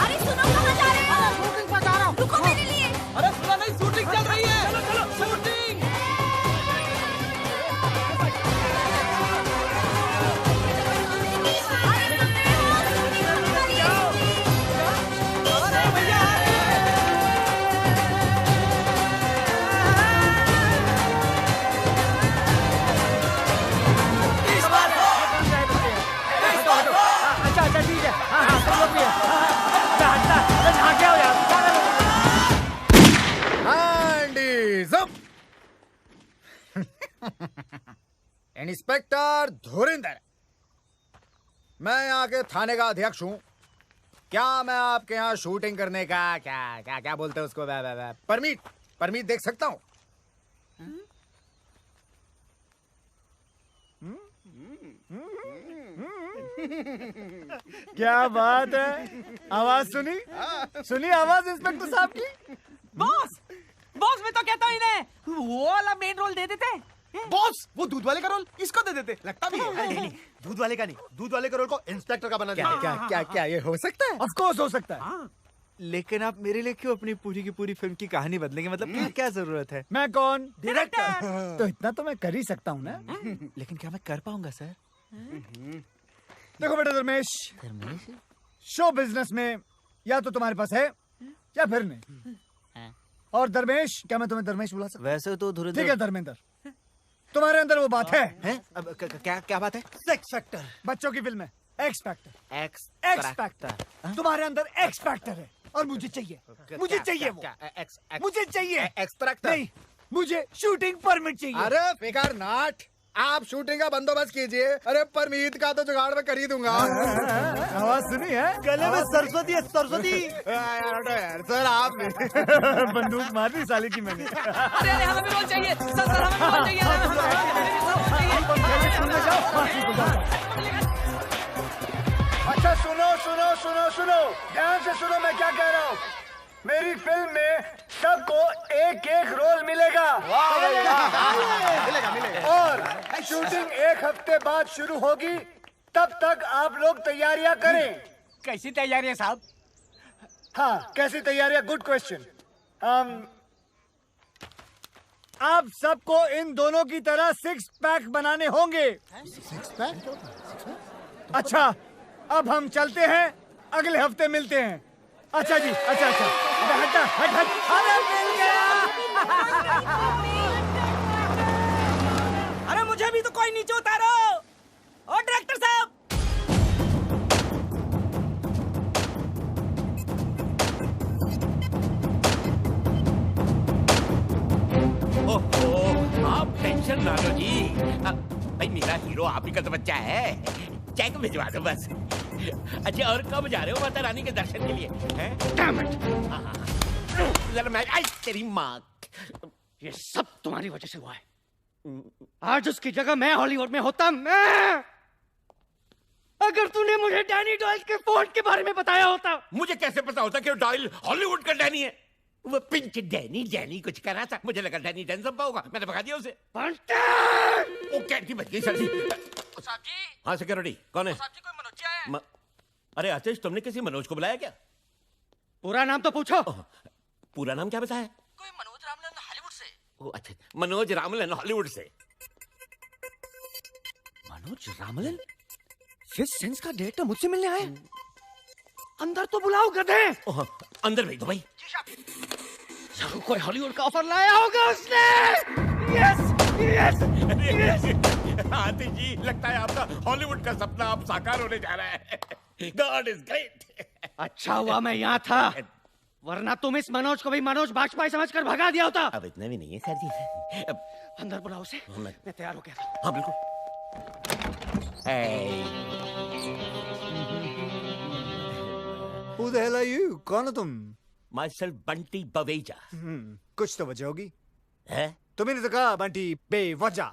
अरे सुनो, कहाँ जा रहे हो? शूटिंग पर जा रहा हूँ। रुको मेरे लिए। अरे सुना नहीं, शूटिंग चल रही है। चलो शूटिंग। इंस्पेक्टर धुरिंदर, मैं यहाँ के थाने का अध्यक्ष हूँ। क्या मैं आपके यहाँ शूटिंग करने का क्या क्या क्या बोलते हैं उसको परमिट देख सकता हूँ? क्या बात है, आवाज सुनी आवाज इंस्पेक्टर साहब की। बॉस मैं तो कहता हूँ इन्हें वो वाला मेन रोल दे देते। बॉस वो दूध वाले का रोल इसको दे देते, लगता भी है। नहीं, दूध वाले का नहीं, दूध वाले का रोल को इंस्पेक्टर का बना दिया। क्या ये हो सकता है? ऑफ कोर्स हो सकता है। लेकिन आप मेरे लिए क्यों अपनी पूरी की पूरी फिल्म की कहानी बदलेंगे? मतलब क्या जरूरत है? मैं कौन? डायरेक्टर। तो इतना तो मैं कर ही सकता हूँ ना। लेकिन क्या मैं कर पाऊंगा सर? देखो बेटा धर्मेश, शो बिजनेस में या तो तुम्हारे पास है या फिर नहीं। और धर्मेश, क्या मैं तुम्हें धर्मेश बुला सकता? वैसे तो धुरिंदर। ठीक है धर्मेंद्र, तुम्हारे अंदर वो बात है? अब क्या बात है? Sex factor. बच्चों की फिल्म है एक्स फैक्टर। X factor. तुम्हारे अंदर एक्स फैक्टर है और मुझे चाहिए वो, मुझे चाहिए एक्सट्रैक्टर नहीं, मुझे शूटिंग परमिट चाहिए। अरे फिकर नाट, आप शूटिंग का बंदोबस्त कीजिए। अरे परमीत का तो जुगाड़ में कर ही दूंगा। आवाज सुनी है? गले में सरस्वती है, सरस्वती। सर आप बंदूक मार दी साले की मैंने। अरे हमें भी रोल चाहिए सर, हमें भी रोल चाहिए। अच्छा सुनो, ध्यान से सुनो मैं क्या कह रहा हूँ। मेरी फिल्म में सबको एक एक रोल मिलेगा। और शूटिंग 1 हफ्ते बाद शुरू होगी, तब तक आप लोग तैयारियां करें। कैसी तैयारियां साहब? हाँ, कैसी तैयारियां? Good question. आप सबको इन दोनों की तरह 6 पैक बनाने होंगे। 6 पैक? अच्छा, अब हम चलते हैं, अगले हफ्ते मिलते हैं। अच्छा जी, अच्छा। हट। अरे मिल गया। अरे मुझे भी तो कोई नीचे उतारो। ओ डायरेक्टर साहब। ओहो, आप टेंशन ना लो जी। भाई मेरा हीरो आप ही का तो बच्चा है, चेक भिजवा दो बस। अच्छा, और कब जा रहे हो माता रानी के दर्शन के लिए? मैं तेरी माँ, ये सब तुम्हारी वजह से हुआ है। आज उसकी जगह मैं हॉलीवुड में होता। मैं अगर तूने मुझे डैनी डॉयल के फोन के बारे में बताया होता। मुझे कैसे पता होता कि डॉयल हॉलीवुड का डैनी है? वो पिंच डैनी कुछ कर रहा था, मुझे लगा डैनी डेंजम्पा होगा, मैंने भगा दिया उसे। वो कैंटी बच गई सर जी। हाँ सिक्योरिटी, कौन है? अरे आतिश, तुमने किसी मनोज को बुलाया क्या? पूरा नाम तो पूछो। पूरा नाम क्या बताया? कोई मनोज रामलन हॉलीवुड से। ओ अच्छा, मनोज रामलन हॉलीवुड से। मनोज रामलन 5th सेंस का डायरेक्टर मुझसे मिलने आए। अंदर तो बुलाओ गधे। अंदर भेज दो भाई। कोई हॉलीवुड का ऑफर लाया होगा उसने। यस। आतिश जी, लगता है आपका हॉलीवुड का सपना अब साकार होने जा रहा है। God is great. अच्छा हुआ मैं यहाँ था, वरना तुम इस मनोज को भी मनोज बाजपेयी समझकर भगा दिया होता। अब इतना भी नहीं है सर जी। अंदर बुलाओ उसे। मैं तैयार हो गया था। हाँ बिल्कुल। Who the hell are you? कौन हो तुम? Myself बंटी बवेजा। कुछ तो वजह होगी। है? तुम्हें तो कहा बंटी बेवजह।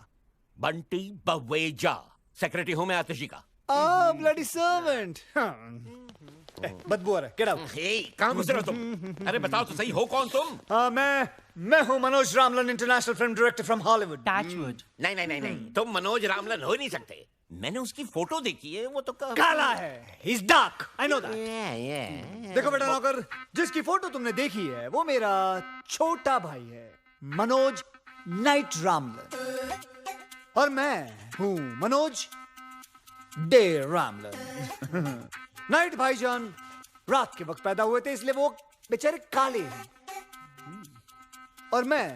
बंटी बवेजा, सेक्रेटरी हूँ मैं आतिश जी का। bloody servant। बदबू आ रहा है, get out। कहाँ घुस रहे हो तुम? अरे बताओ तो सही, हो कौन तुम? मैं हूँ Manoj Ramlan, international film director from Hollywood. Touchwood. नहीं, तुम मनोज रामलन हो ही नहीं सकते। मैंने उसकी फोटो देखी है, वो तो काला है। He's dark, I know that। देखो बेटा नौकर, जिसकी फोटो तुमने देखी है वो मेरा छोटा भाई है, मनोज नाइट रामलन। और मैं हूँ मनोज डे रामलन। नाइट भाईजान रात के वक्त पैदा हुए थे, इसलिए वो बेचारे काले हैं। और मैं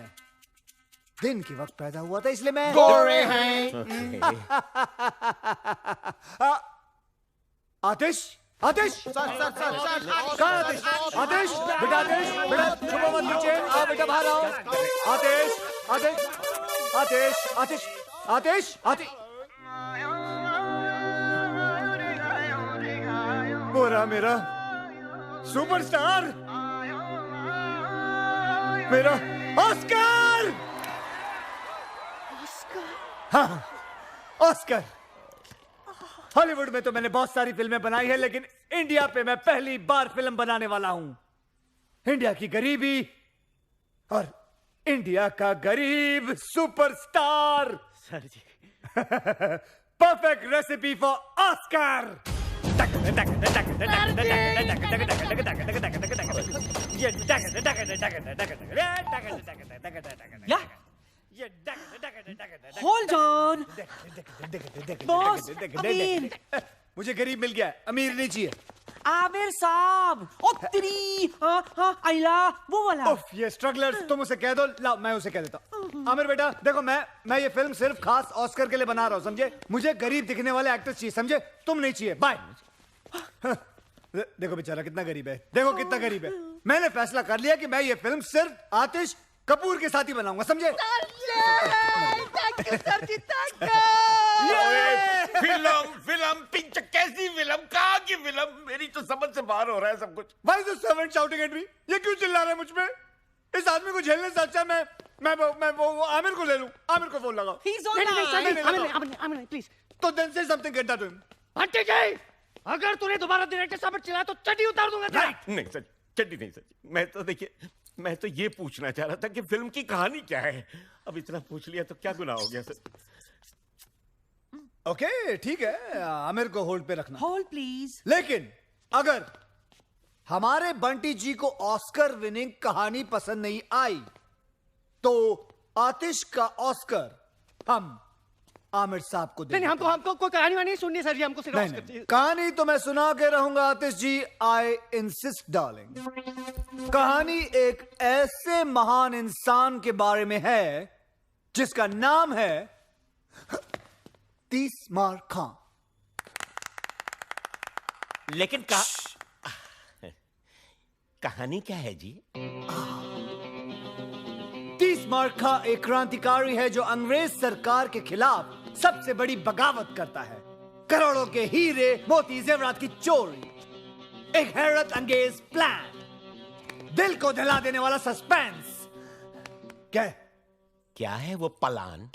दिन के वक्त पैदा हुआ था, इसलिए मैं गोरे हैं। आतिश, आतिश, कहाँ आतिश? आतिश, बेटा आतिश, बेटा छुपो मत नीचे, आओ बेटा बाहर आओ। आतिश, आतिश, आतिश आतिश आतिश आतिश वो रहा मेरा सुपरस्टार, मेरा ऑस्कर। हाँ, ऑस्कर। हॉलीवुड में तो मैंने बहुत सारी फिल्में बनाई है, लेकिन इंडिया पे मैं पहली बार फिल्म बनाने वाला हूं। इंडिया की गरीबी और इंडिया का गरीब superstar. Sir ji. Perfect recipe for Oscar. Hold on. Boss, Aamir. मुझे गरीब मिल गया, अमीर नहीं चाहिए। आमिर साहब, ओ तेरी आइला वो वाला। उफ, ये स्ट्रगलर्स, तुम उसे कह दो। लाओ, मैं उसे कह देता हूँ। आमिर बेटा, देखो मैं ये फिल्म सिर्फ खास ऑस्कर के लिए बना रहा हूँ, समझे? मुझे गरीब दिखने वाले एक्टर्स चाहिए, समझे? तुम नहीं चाहिए। बाय। देखो बेचारा कितना गरीब है, देखो कितना गरीब है। मैंने फैसला कर लिया कि मैं ये फिल्म सिर्फ आतिश कपूर के साथ ही बनाऊंगा, समझे? फिल्म पिक्चर कैसी फिल्म, कहाँ की फिल्म? मेरी तो समझ से बाहर हो रहा है सब कुछ। Why is the servant shouting at me? ये क्यों चिल्ला रहा है मुझ पे? इस आदमी को झेलने से अच्छा मैं वो आमिर को ले लूं। आमिर को फोन लगाओ। नहीं, प्लीज। तो then say something, get that to him. Bunty जी, अगर तूने दोबारा डायरेक्टर साहब पर चिल्लाया तो चड्डी उतार दूंगा तेरा। नहीं सर, चड्डी नहीं सर। मैं तो देखिए, मैं तो ये पूछना चाह रहा था कि फिल्म की कहानी क्या है। अब इतना पूछ लिया तो क्या गुनाह हो गया सर? ओके, ठीक है, आमिर को होल्ड पे रखना। Hold please. लेकिन अगर हमारे बंटी जी को ऑस्कर विनिंग कहानी पसंद नहीं आई तो आतिश का ऑस्कर हम आमिर साहब को देंगे। नहीं, हमको कोई कहानी वानी नहीं सुननी सर जी, हमको सिर्फ ऑस्कर चाहिए। कहानी तो मैं सुना के रहूंगा आतिश जी, आई इंसिस्ट डार्लिंग। कहानी एक ऐसे महान इंसान के बारे में है जिसका नाम है तीसमार खां। लेकिन कहानी क्या है जी? तीसमार खां एक क्रांतिकारी है जो अंग्रेज सरकार के खिलाफ सबसे बड़ी बगावत करता है। करोड़ों के हीरे मोती जेवरात की चोरी, एक हैरत अंगेज प्लान, दिल को दहला देने वाला सस्पेंस। क्या है वो प्लान?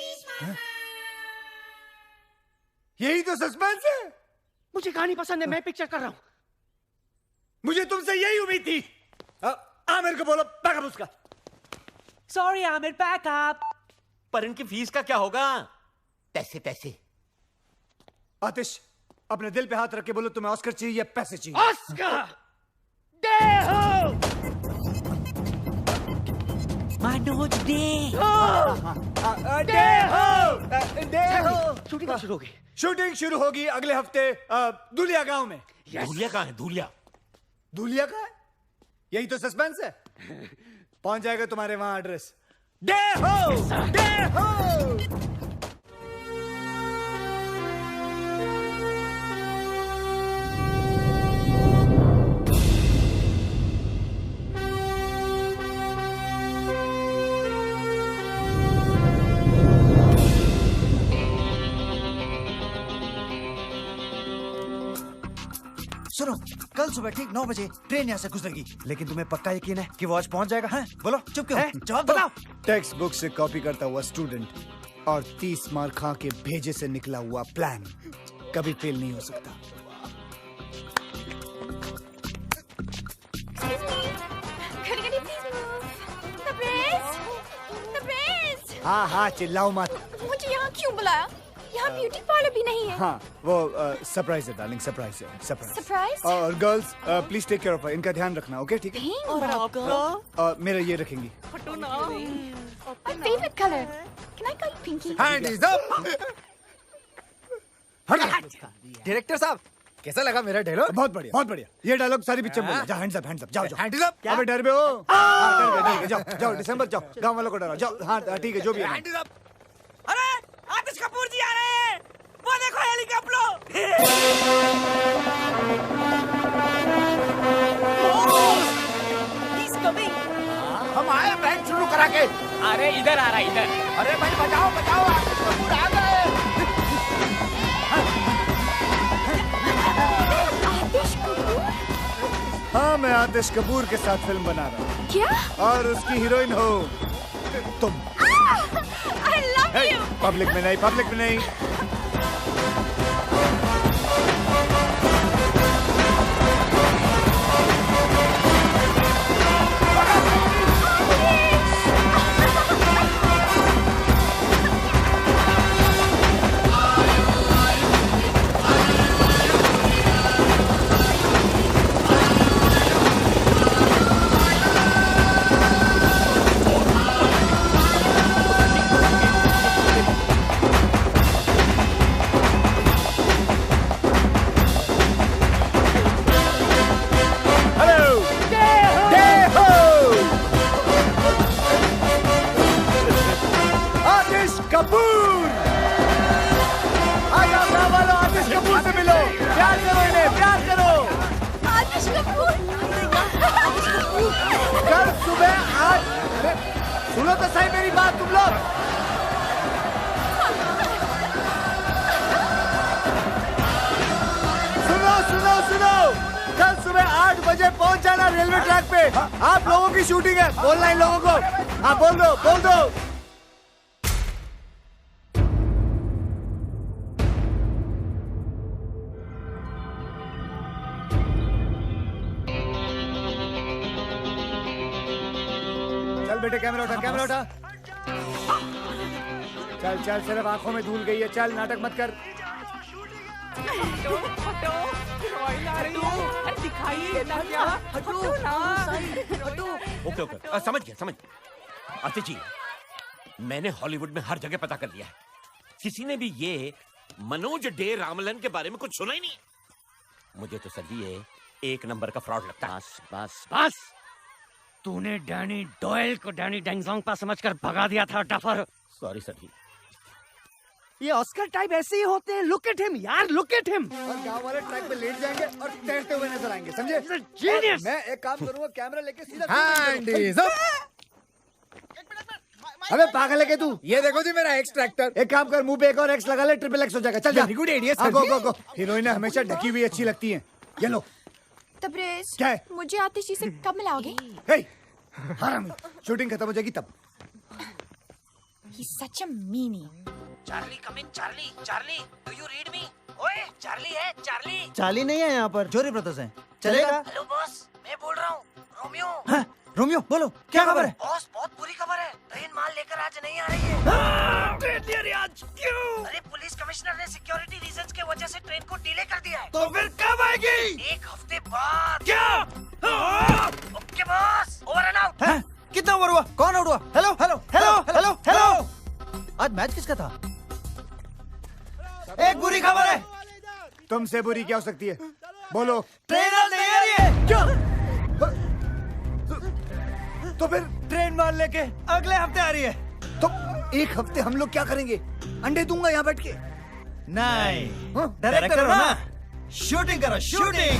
यही तो सस्पेंस है। मुझे कहानी पसंद है, मैं पिक्चर कर रहा हूं। मुझे तुमसे यही उम्मीद थी। आमिर को बोलो बैकअप उसका। Sorry Aamir, backup. पर इनकी फीस का क्या होगा? पैसे। आतिश, अपने दिल पे हाथ रख के बोलो तुम्हें ऑस्कर चाहिए या पैसे चाहिए? ऑस्कर दे हो। मनोज दे शूटिंग शुरू होगी। शूटिंग शुरू होगी अगले हफ्ते दुलिया गांव में। धूलिया कहाँ है? धूलिया का है, यही तो सस्पेंस है। पहुंच जाएगा तुम्हारे वहां एड्रेस। दे हो। सुनो, कल सुबह ठीक 9 बजे ट्रेन यहाँ से गुजरेगी, लेकिन तुम्हें पक्का यकीन है कि वो आज पहुंच जाएगा? हैं? बोलो, चुप क्यों? जवाब बताओ। टेक्स्ट बुक से कॉपी करता हुआ स्टूडेंट और तीसमार खां के भेजे से निकला हुआ प्लान कभी फेल नहीं हो सकता। हाँ, चिल्लाओ मत। मुझे यहाँ क्यों बुलाया? यहाँ ब्यूटी पार्लर भी नहीं है। हाँ, वो सरप्राइज है डार्लिंग, सरप्राइज है। सरप्राइज? और girls please take care of her, इनका ध्यान रखना, ओके? ठीक है। और मेरा ये रखेंगी। My favorite color. Can I call you Pinky? Hands up! Director साहब, कैसा लगा मेरा डायलॉग? बहुत बढ़िया। ये डायलॉग सारी पिक्चर में बोलो। हैंड्स अप, जाओ। Hands up! अबे डर में हो? डर गए, जाओ, दिसंबर जाओ, गांव वालों को डराओ, जाओ। हाँ, ठीक है, जो भी है। Hands up! अरे आतिश कपूर जी आ रहे हैं, वो देखो हेलीकॉप्टर। हम आए बैंक शुरू करा के। अरे इधर आ रहा है, इधर। अरे भाई बचाओ। मैं आतिश कपूर के साथ फिल्म बना रहा हूँ। क्या? और उसकी हीरोइन हो तुम। I love you. पब्लिक में नहीं, पब्लिक में नहीं। सुनो तो सही मेरी बात तुम लोग। सुनो सुनो सुनो, कल सुबह 8 बजे पहुंच जाना रेलवे ट्रैक पे। आप लोगों की शूटिंग है, बोलना इन लोगों को। आप बोल दो, बोल दो। बेटे कैमरा उठा, कैमरा उठा। चल चल, सिर्फ आंखों में धूल गई है। चल नाटक मत कर। ओके ओके, समझ गया समझ गया। आतिश जी, मैंने हॉलीवुड में हर जगह पता कर लिया है, किसी ने भी ये मनोज डे रामलन के बारे में कुछ सुना ही नहीं। मुझे तो सर ये एक नंबर का फ्रॉड लगता है। बस बस बस, तूने डैनी डॉयल को डैनी डेंगजोंग समझकर भगा दिया था डफर। सॉरी सर जी। ये ऑस्कर टाइप ऐसे ही होते हैं। लुक एट हिम यार, लुक एट हिम। और गांव वाले ट्रैक पे लेट जाएंगे और तैरते हुए नजर आएंगे, समझे? जीनियस। मैं एक काम करूंगा, कैमरा लेके सीधा हैंडीज अप। अबे पागल है क्या तू? ये देखो जी मेरा एक्सट्रैक्टर। एक काम कर, मुंह पे एक और एक्स लगा ले, ट्रिपल एक्स हो जाएगा। चल जा। Very good idea sir. Go go go. हीरोइनें हमेशा ढकी हुई अच्छी लगती हैं। ये लो। तबरेज, क्या है? मुझे आतिश जी से कब मिलाओगे? हे, हरामी। शूटिंग खत्म हो जाएगी तब। He's such a meanie. Charlie come in. Charlie Charlie, do you read me? ओए चार्ली है, चार्ली। चार्ली नहीं है यहाँ पर, जोरी ब्रदर्स हैं। चलेगा? हेलो बॉस, मैं बोल रहा हूँ रोमियो। हाँ, रोमियो बोलो, क्या खबर है? बॉस बहुत बुरी खबर है, ट्रेन माल लेकर आज नहीं आ रही है। ट्रेन आज क्यों? अरे पुलिस कमिश्नर ने सिक्योरिटी रीजंस के वजह से ट्रेन को डिले कर दिया है। तो फिर कब आएगी? 1 हफ्ते बाद। क्या? Okay boss, over and out. कितना ओवर हुआ? कौन आउट हुआ? Hello hello hello hello hello. आज मैच किसका था? एक बुरी खबर है। तुमसे बुरी क्या हो सकती है? बोलो। ट्रेन नहीं आ रही है। क्या? तो फिर ट्रेन मार लेके अगले हफ्ते आ रही है। तो 1 हफ्ते हम लोग क्या करेंगे? अंडे दूंगा यहाँ बैठ के। नहीं, डायरेक्टर हो ना, शूटिंग करो, शूटिंग।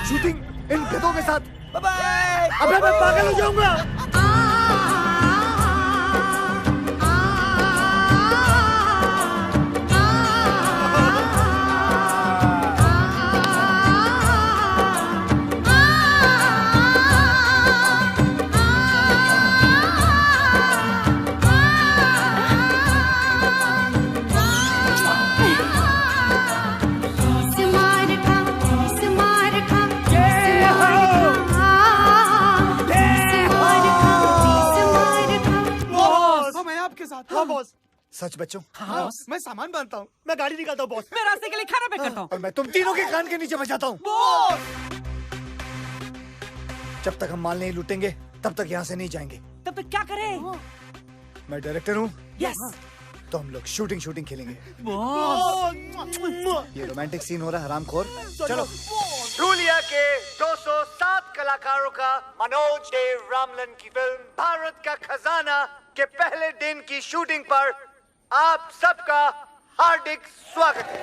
शूटिंग इन गधों के साथ। Bye bye. अबे मैं पागल हो जाऊंगा। हाँ बॉस। सच बच्चों? हाँ बॉस, मैं सामान बांधता हूँ, मैं गाड़ी निकालता हूँ बॉस, मैं रास्ते के लिए खाना पैक करता हूँ और मैं तुम तीनों के कान के नीचे बजाता हूँ। जब तक हम माल नहीं लूटेंगे तब तक यहाँ से नहीं जाएंगे। तब तक क्या करें? मैं डायरेक्टर हूँ। यस। तो हम लोग शूटिंग शूटिंग खेलेंगे। बॉस। ये रोमांटिक सीन हो रहा है हरामखोर। चलो। रूलिया के 207 कलाकारों का मनोज डे रामलन की फिल्म भारत का खजाना के पहले दिन की शूटिंग पर आप सबका हार्दिक स्वागत है।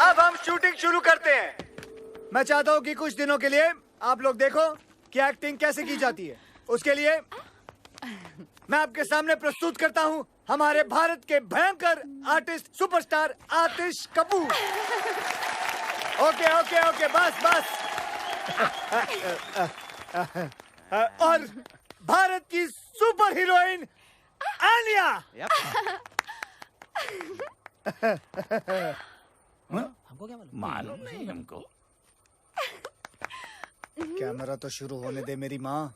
अब हम शूटिंग शुरू करते हैं। मैं चाहता हूँ कि कुछ दिनों के लिए आप लोग देखो कि एक्टिंग कैसे की जाती है। उसके लिए मैं आपके सामने प्रस्तुत करता हूँ हमारे भारत के भयंकर आर्टिस्ट सुपरस्टार आतिश कपूर। ओके ओके ओके बस बस। और भारत की सुपर हीरोइन आलिया। हमको क्या मालूम नहीं हमको। कैमरा तो शुरू होने दे मेरी माँ।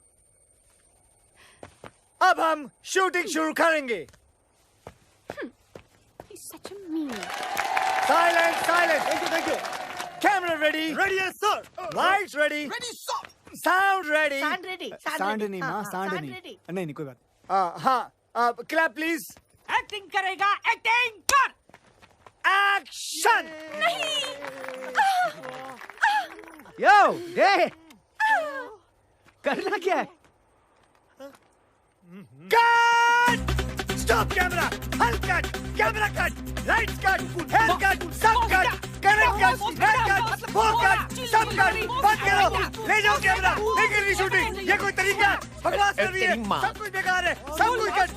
अब हम शूटिंग शुरू करेंगे। Silent silent. Thank you. Camera ready. Ready है sir. Lights ready. Ready sir. Sound ready. Sound ready, sound sound ready. नहीं हाँ, माँ, हाँ, साउंड sound नहीं। ready. नहीं कोई बात। हाँ क्लैप प्लीज। एक्टिंग करेगा, एक्टिंग कर। एक्शन। यो दे करना क्या है? कट। Stop camera. हल cut. Camera cut. Lights cut. Hair cut. सब cut. Correct cut. Hair cut. Four cut. सब कट। बंद करो। ले जाओ कैमरा। नहीं करनी शूटिंग। ये कोई तरीका है? बकवास कर रही है। सब कुछ बेकार है। सब कुछ कट।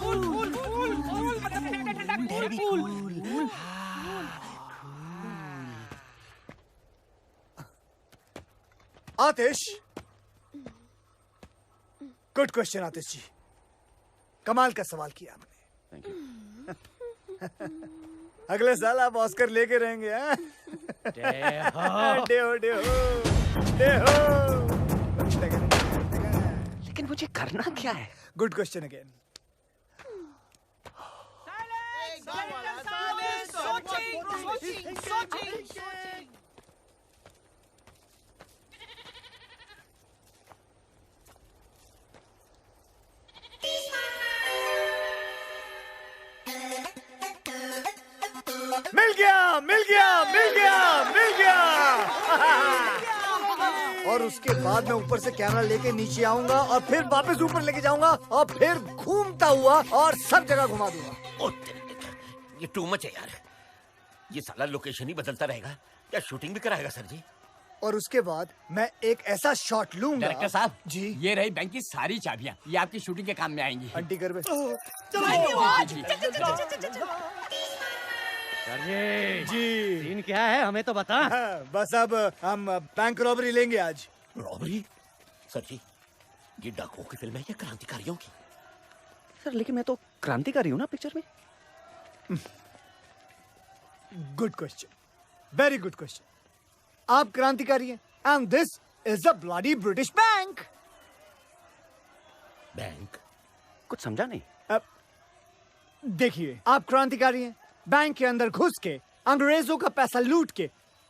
आतिश, गुड क्वेश्चन आतिश जी। कमाल का सवाल किया आपने। अगले साल आप ऑस्कर लेके रहेंगे। हाँ? लेकिन मुझे करना क्या है? Good question again. मिल गया मिल गया मिल गया मिल गया। और उसके बाद मैं ऊपर से कैमरा लेके नीचे आऊंगा और फिर वापस ऊपर लेके जाऊंगा और फिर घूमता हुआ और सब जगह घुमा दूंगा। ये टू मच है यार। ये साला लोकेशन ही बदलता रहेगा। क्या शूटिंग भी कराएगा सर जी? और उसके बाद मैं एक ऐसा शॉट लूंगा। डायरेक्टर साहब जी, ये रही बैंक की सारी चाबियां। ये आपकी शूटिंग के काम में आएंगी। आंटी घर में। जी सीन क्या है हमें तो बता। बस अब हम बैंक रॉबरी लेंगे आज। रॉबरी? सर जी ये डाकुओं की फिल्म है या क्रांतिकारियों की? सर लेकिन मैं तो क्रांतिकारी हूँ ना पिक्चर में। Good question, very good question. आप क्रांतिकारी हैं and this is a bloody British bank. Bank? कुछ समझा नहीं। देखिए आप क्रांतिकारी हैं, बैंक के अंदर घुस के अंग्रेजों का पैसा लूट के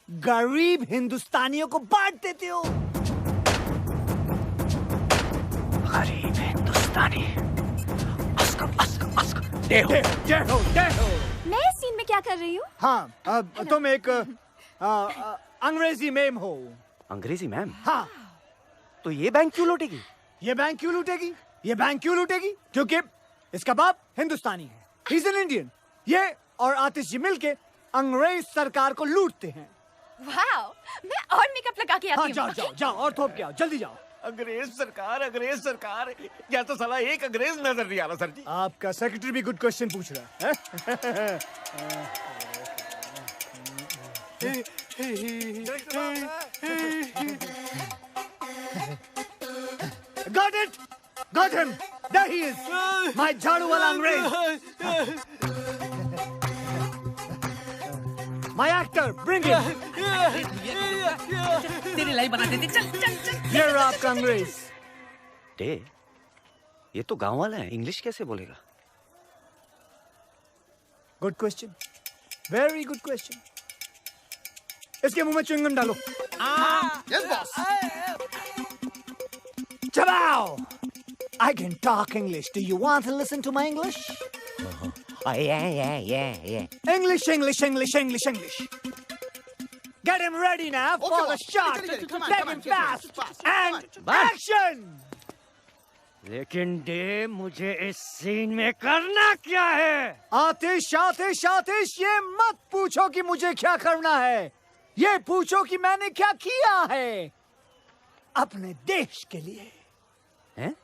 गरीब हिंदुस्तानियों को बांट देते हो। गरीब हिंदुस्तानी। देखो मैं इस सीन में क्या कर रही हूँ? हाँ तुम एक अंग्रेजी मैम हो। अंग्रेजी मैम? हाँ। तो ये बैंक क्यों लूटेगी? ये बैंक क्यों लूटेगी? ये बैंक क्यों लूटेगी? क्योंकि इसका बाप हिंदुस्तानी है, ही इज एन इंडियन। ये और आतिश जी मिलके अंग्रेज सरकार को लूटते हैं। वाओ, मैं और मेकअप लगा के आती हूँ। हाँ, जाओ और थोप के आओ, जल्दी जाओ। अंग्रेज सरकार या तो साला एक अंग्रेज नजर नहीं आ रहा सर जी। आपका सेक्रेटरी भी गुड क्वेश्चन पूछ रहा है। Got it! Got him! There he is! My झाड़ू वाला अंग्रेज! My actor, bring him! तेरी लाइफ बना देते। चल चल चल। Here आपका अंग्रेज। डे, ये तो गांव वाला है, इंग्लिश कैसे बोलेगा? Good question. Very good question. इसके मुंह में च्युइंगम डालो। Yes, boss. Chabao! I can talk English. Do you want to listen to my English? Yeah. English. Get him ready now for the shot. Let him fast. And action! लेकिन day मुझे इस scene में करना क्या है? आतिश, ये मत पूछो कि मुझे क्या करना है। ये पूछो कि मैंने क्या किया है अपने देश के लिए। हैं?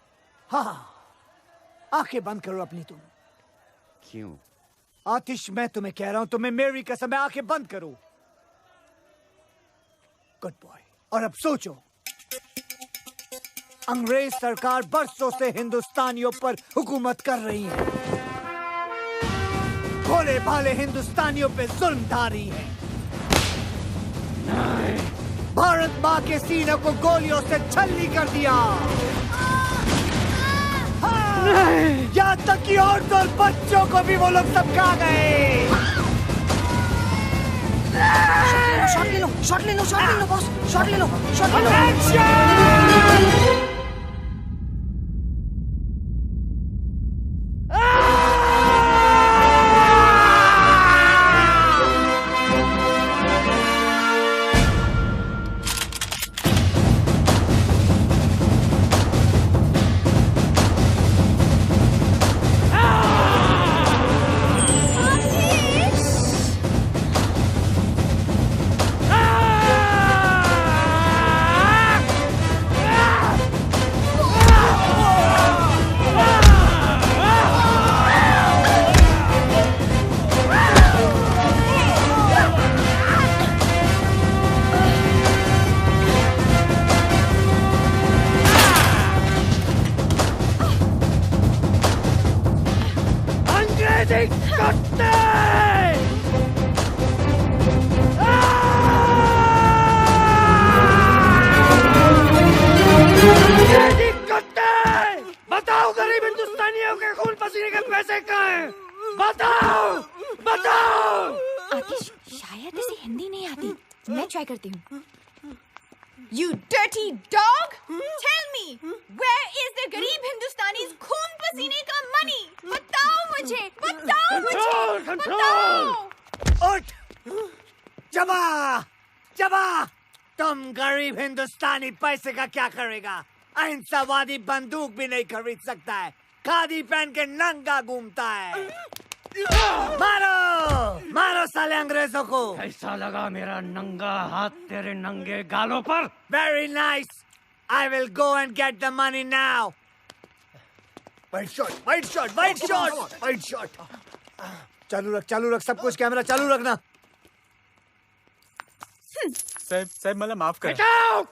हाँ, आंखें बंद करो अपनी तुम। क्यों? आतिश मैं तुम्हें कह रहा हूं, तुम्हें मेरी कसम है, आंखें बंद करो। Good boy. और अब सोचो, अंग्रेज सरकार बरसों से हिंदुस्तानियों पर हुकूमत कर रही है, भोले भाले हिंदुस्तानियों पे जुल्म ढारी है। भारत माँ के सीने को गोलियों से छल्ली कर दिया, यहाँ तक कि औरतों और बच्चों को भी वो लोग सब खा गए। शॉट ले लो, शॉट ले लो, शॉट ले लो बॉस, शॉट ले लो, शॉट ले लो। बताओ गरीब हिंदुस्तानियों के खून पसीने के पैसे कहाँ हैं? बताओ, बताओ। आतिश, शायद इसे हिंदी नहीं आती, मैं ट्राई करती हूँ। You dirty dog! Tell me, where is the गरीब हिंदुस्तानी's खून पसीने का money? बताओ मुझे, बताओ मुझे, बताओ। उठ, जबा, जबा, तुम गरीब हिंदुस्तानी पैसे का क्या करेगा? अहिंसावादी बंदूक भी नहीं खरीद सकता है, खादी पहन के नंगा घूमता है। मारो, मारो साले अंग्रेजों को। कैसा लगा मेरा नंगा हाथ तेरे नंगे गालों पर? Very nice. I will go and get the money now. White shot, white shot, white shot, white shot. चालू रख सब कुछ, कैमरा चालू रखना। साहब मला माफ करा। Get out!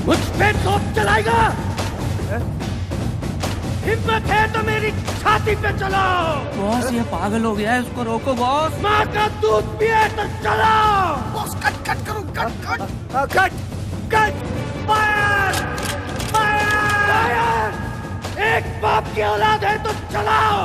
मुझ पे तोप चलाएगा? हिम्मत है तो मेरी छाती पे चलाओ। बॉस ये पागल हो गया है, उसको रोको बॉस। माँ का दूध पिए तो चलाओ। बॉस कट कट करो, cut cut cut cut, fire fire. एक बाप की औलाद है तो चलाओ।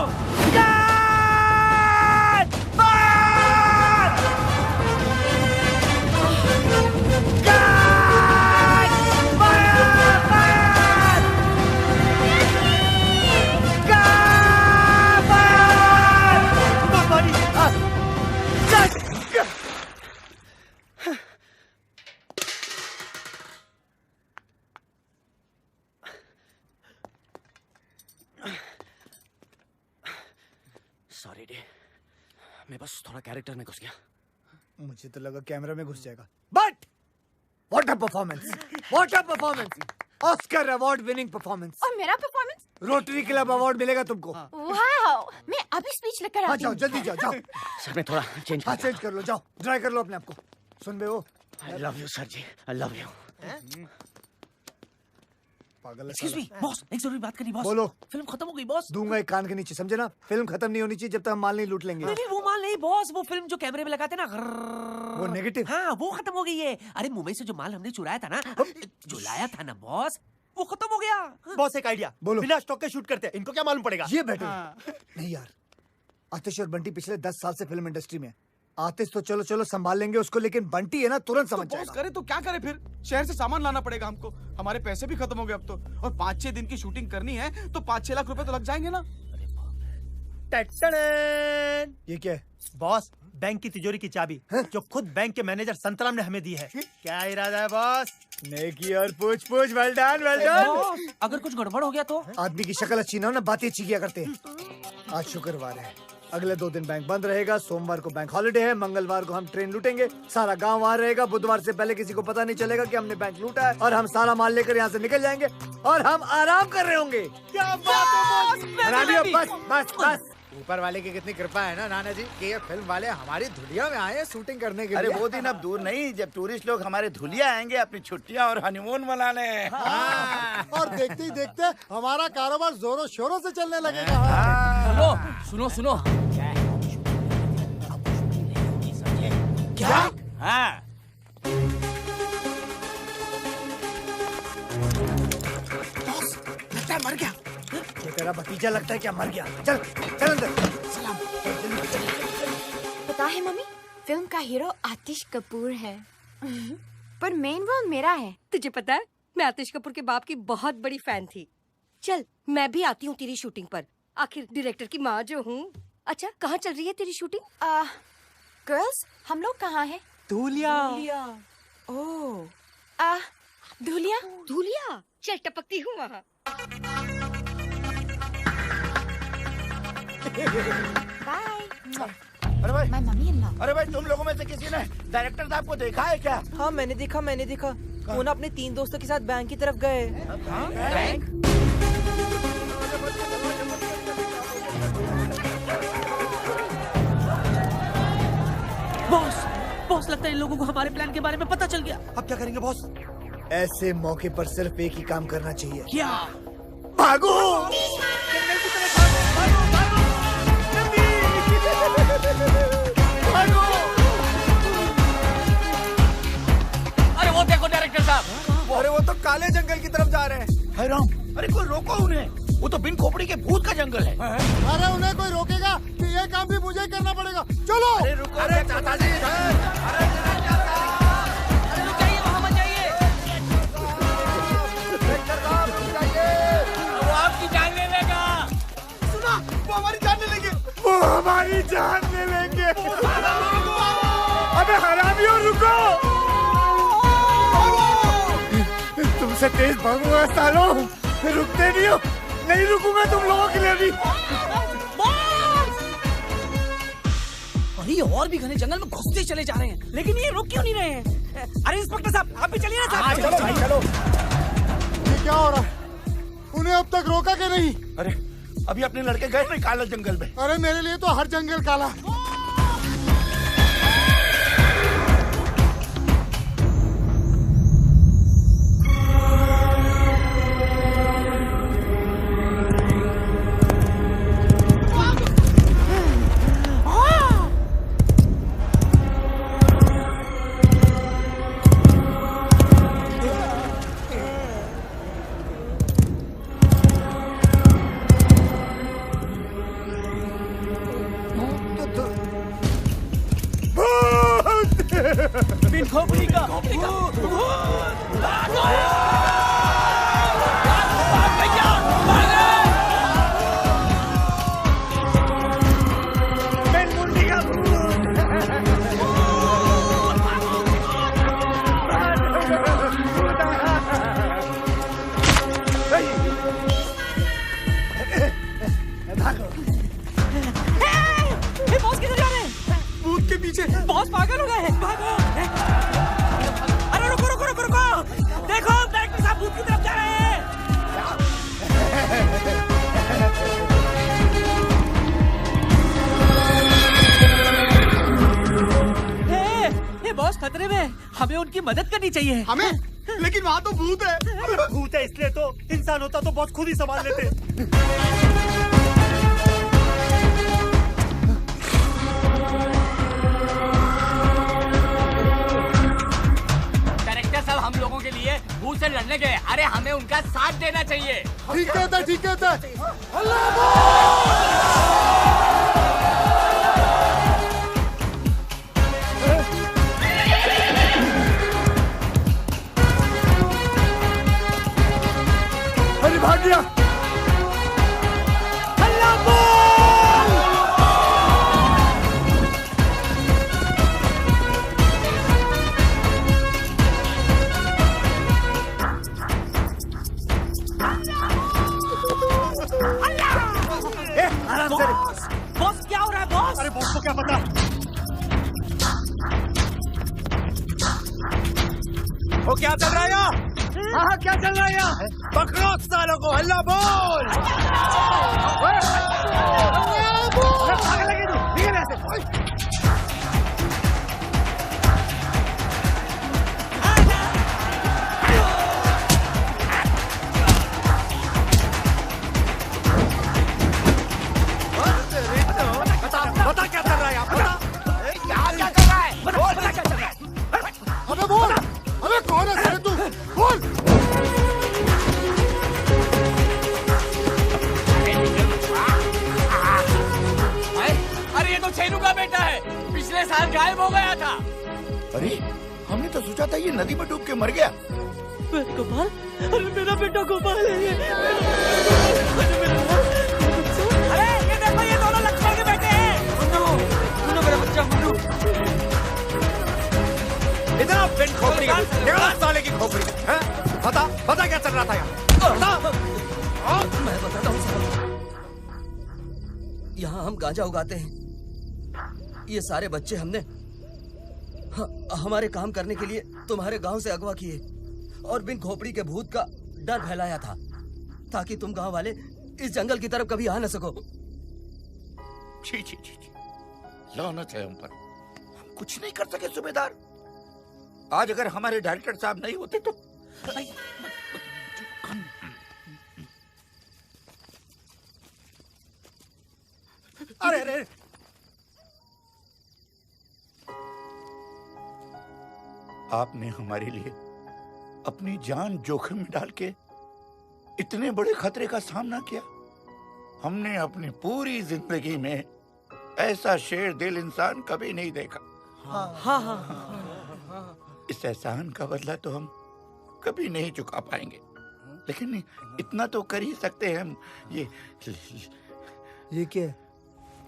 सॉरी डे, मैं बस थोड़ा कैरेक्टर में घुस गया। मुझे तो लगा कैमरा में घुस जाएगा। But what a performance, what a performance, Oscar award winning performance. और मेरा परफॉर्मेंस? रोटरी क्लब अवार्ड मिलेगा तुमको। वाओ, मैं अभी स्पीच लेकर आती जाओ हूँ। जल्दी जाओ, जाओ। सर मैं थोड़ा चेंज कर लो, जाओ ड्राई कर लो अपने आप को। सुन बे वो, I love you sir ji, I love you. पागल। एक्सक्यूज मी बॉस, एक जरूरी बात करनी बॉस। बोलो। फिल्म खत्म हो गई बॉस। दूंगा एक कान के नीचे, समझे ना? फिल्म खत्म नहीं होनी चाहिए जब तक हम माल नहीं लूट लेंगे। नहीं वो माल नहीं बॉस, वो फिल्म जो कैमरे में लगाते ना, वो नेगेटिव। हाँ वो खत्म हो गई है। अरे मुंबई से जो माल हमने चुराया था ना, जो लाया था ना बॉस, वो खत्म हो गया। बॉस एक आइडिया, बोलो। बिना स्टॉक के शूट करते हैं, इनको क्या मालूम पड़ेगा? ये बेटर। नहीं यार, आतिश और बंटी पिछले 10 साल से फिल्म इंडस्ट्री में। आतिश तो चलो चलो संभाल लेंगे उसको, लेकिन बंटी है ना तुरंत समझ जाएगा। बॉस करे तो क्या करे फिर? शहर से सामान लाना पड़ेगा हमको, हमारे पैसे भी खत्म हो गए अब तो, और 5-6 दिन की शूटिंग करनी है तो 5-6 लाख रुपए तो लग जाएंगे ना। ये क्या है? बॉस बैंक की तिजोरी की चाबी जो खुद बैंक के मैनेजर संतराम ने हमें दी है। क्या इरादा है बॉस? नेकी और पूछ पूछ, वेल डन वेल डन। अगर कुछ गड़बड़ हो गया तो? आदमी की शक्ल अच्छी ना हो ना, बातें अच्छी किया करते हैं। आज शुक्रवार है, अगले 2 दिन बैंक बंद रहेगा, सोमवार को बैंक हॉलिडे है, मंगलवार को हम ट्रेन लूटेंगे, सारा गांव वहाँ रहेगा, बुधवार से पहले किसी को पता नहीं चलेगा कि हमने बैंक लूटा है और हम सारा माल लेकर यहाँ से निकल जाएंगे और हम आराम कर रहे होंगे। क्या बात है बस बस बस। ऊपर वाले की कितनी कृपा है ना नाना जी कि ये फिल्म वाले हमारी धुलिया में आए हैं शूटिंग करने के लिए। अरे वो दिन अब दूर नहीं जब टूरिस्ट लोग हमारे धुलिया आएंगे अपनी छुट्टियां और हनीमून मनाने। और देखते ही देखते हमारा कारोबार जोरों शोरों से चलने लगेगा। सुनो सुनो क्या? हाँ लगता है मर गया। ये तेरा भतीजा लगता है क्या मर गया? चल चल अंदर। पता है मम्मी, फिल्म का हीरो आतिश कपूर है पर मेन रोल मेरा है। तुझे पता है मैं आतिश कपूर के बाप की बहुत बड़ी फैन थी। चल मैं भी आती हूँ तेरी शूटिंग पर, आखिर डायरेक्टर की माँ जो हूँ। अच्छा कहाँ चल रही है तेरी शूटिंग? गर्ल्स हम लोग कहाँ हैं? धुलिया। ओह धुलिया। धुलिया चल टपकती हूँ वहाँ। बाय। अरे भाई माय मम्मी इन लॉ। अरे भाई तुम लोगों में से किसी ने डायरेक्टर साहब को देखा है क्या? हाँ मैंने देखा। वो ना अपने 3 दोस्तों के साथ बैंक की तरफ गए। बैंक? बॉस लगता है इन लोगों को हमारे प्लान के बारे में पता चल गया। अब क्या करेंगे बॉस? ऐसे मौके पर सिर्फ एक ही काम करना चाहिए। क्या? भागो! अरे वो देखो डायरेक्टर साहब। अरे वो तो काले जंगल की तरफ जा रहे हैं। हाय राम, अरे कोई रोको उन्हें, वो तो बिन खोपड़ी के भूत का जंगल है। अरे उन्हें कोई रोकेगा कि ये काम भी मुझे करना पड़ेगा। चलो। अरे रुको, अरे चाचा जी, अरे वहाँ मत जाइए। वो आपकी जान ले लेगा। सुना, वो हमारी जान ले लेंगे। वो हमारी जान ले लेंगे। अबे हरामियों रुको! तुमसे तेज भागूंगा सालों, रुकते नहीं हो। नहीं रुकूंगा तुम लोगों के लिए भी। अरे और भी घने जंगल में घुसते चले जा रहे हैं, लेकिन ये रुक क्यों नहीं रहे हैं? अरे इंस्पेक्टर साहब आप भी चलिए ना साहब। चलो भाई चलो। ये क्या हो रहा है? उन्हें अब तक रोका के नहीं? अरे अभी अपने लड़के गए नहीं काले जंगल में। अरे मेरे लिए तो हर जंगल काला। बिन खोपड़ी का बॉस किधर जा रहे हैं? भूत के पीछे। बॉस पागल हो गए हैं। भागो। अरे रुको रुको रुको रुको, देखो डायरेक्टर साहब भूत की तरफ जा रहे हैं। ये बॉस खतरे में है, हमें उनकी मदद करनी चाहिए। हमें? लेकिन वहाँ तो भूत है। भूत है इसलिए तो, इंसान होता तो बॉस खुद ही संभाल लेते। हम लोगों के लिए भूत से लड़ने गए, अरे हमें उनका साथ देना चाहिए। ठीक है ठीक है। अरे भाग गया। आराम से देखो क्या चल रहा है यहाँ। हाँ क्या चल रहा है यहाँ? पकड़ो सालों को, हल्ला बोल। भाग लगे तू, निकल यहाँ से। बता क्या चल रहा है यहाँ, बता क्या कर रहा है? बोल क्या चल रहा है? अबे बोल, अबे कौन है साले तू? बोल। अरे ये तो छेनू का बेटा है, पिछले साल गायब हो गया था। अरे हमने तो सोचा था ये नदी में डूब के मर गया। गोपाल, अरे मेरा बेटा गोपाल है ये। अरे ये देखो, ये दोनों लक्ष्मण के बेटे हैं। मुन्नू मेरा बच्चा मुन्नू। इतना पिन खोपड़ी का, निकाल साले की खोपड़ी। हैं? बता क्या चल रहा था यहाँ? मैं बताता हूँ साहब। यहाँ हम गांजा उगाते हैं। ये सारे बच्चे हमने हमारे काम करने के लिए तुम्हारे गांव से अगवा किए और बिन खोपड़ी के भूत का डर फैलाया था ताकि तुम गांव वाले इस जंगल की तरफ कभी आ न सको। छी छी छी छी, लानत है हम पर। हम कुछ नहीं कर सके सूबेदार। आज अगर हमारे डायरेक्टर साहब नहीं होते तो अरे अरे आपने हमारे लिए अपनी जान जोखिम में डाल के इतने बड़े खतरे का सामना किया। हमने अपनी पूरी जिंदगी में ऐसा शेर दिल इंसान कभी नहीं देखा। इस एहसान का बदला तो हम कभी नहीं चुका पाएंगे, लेकिन इतना तो कर ही सकते हैं हम। ये क्या?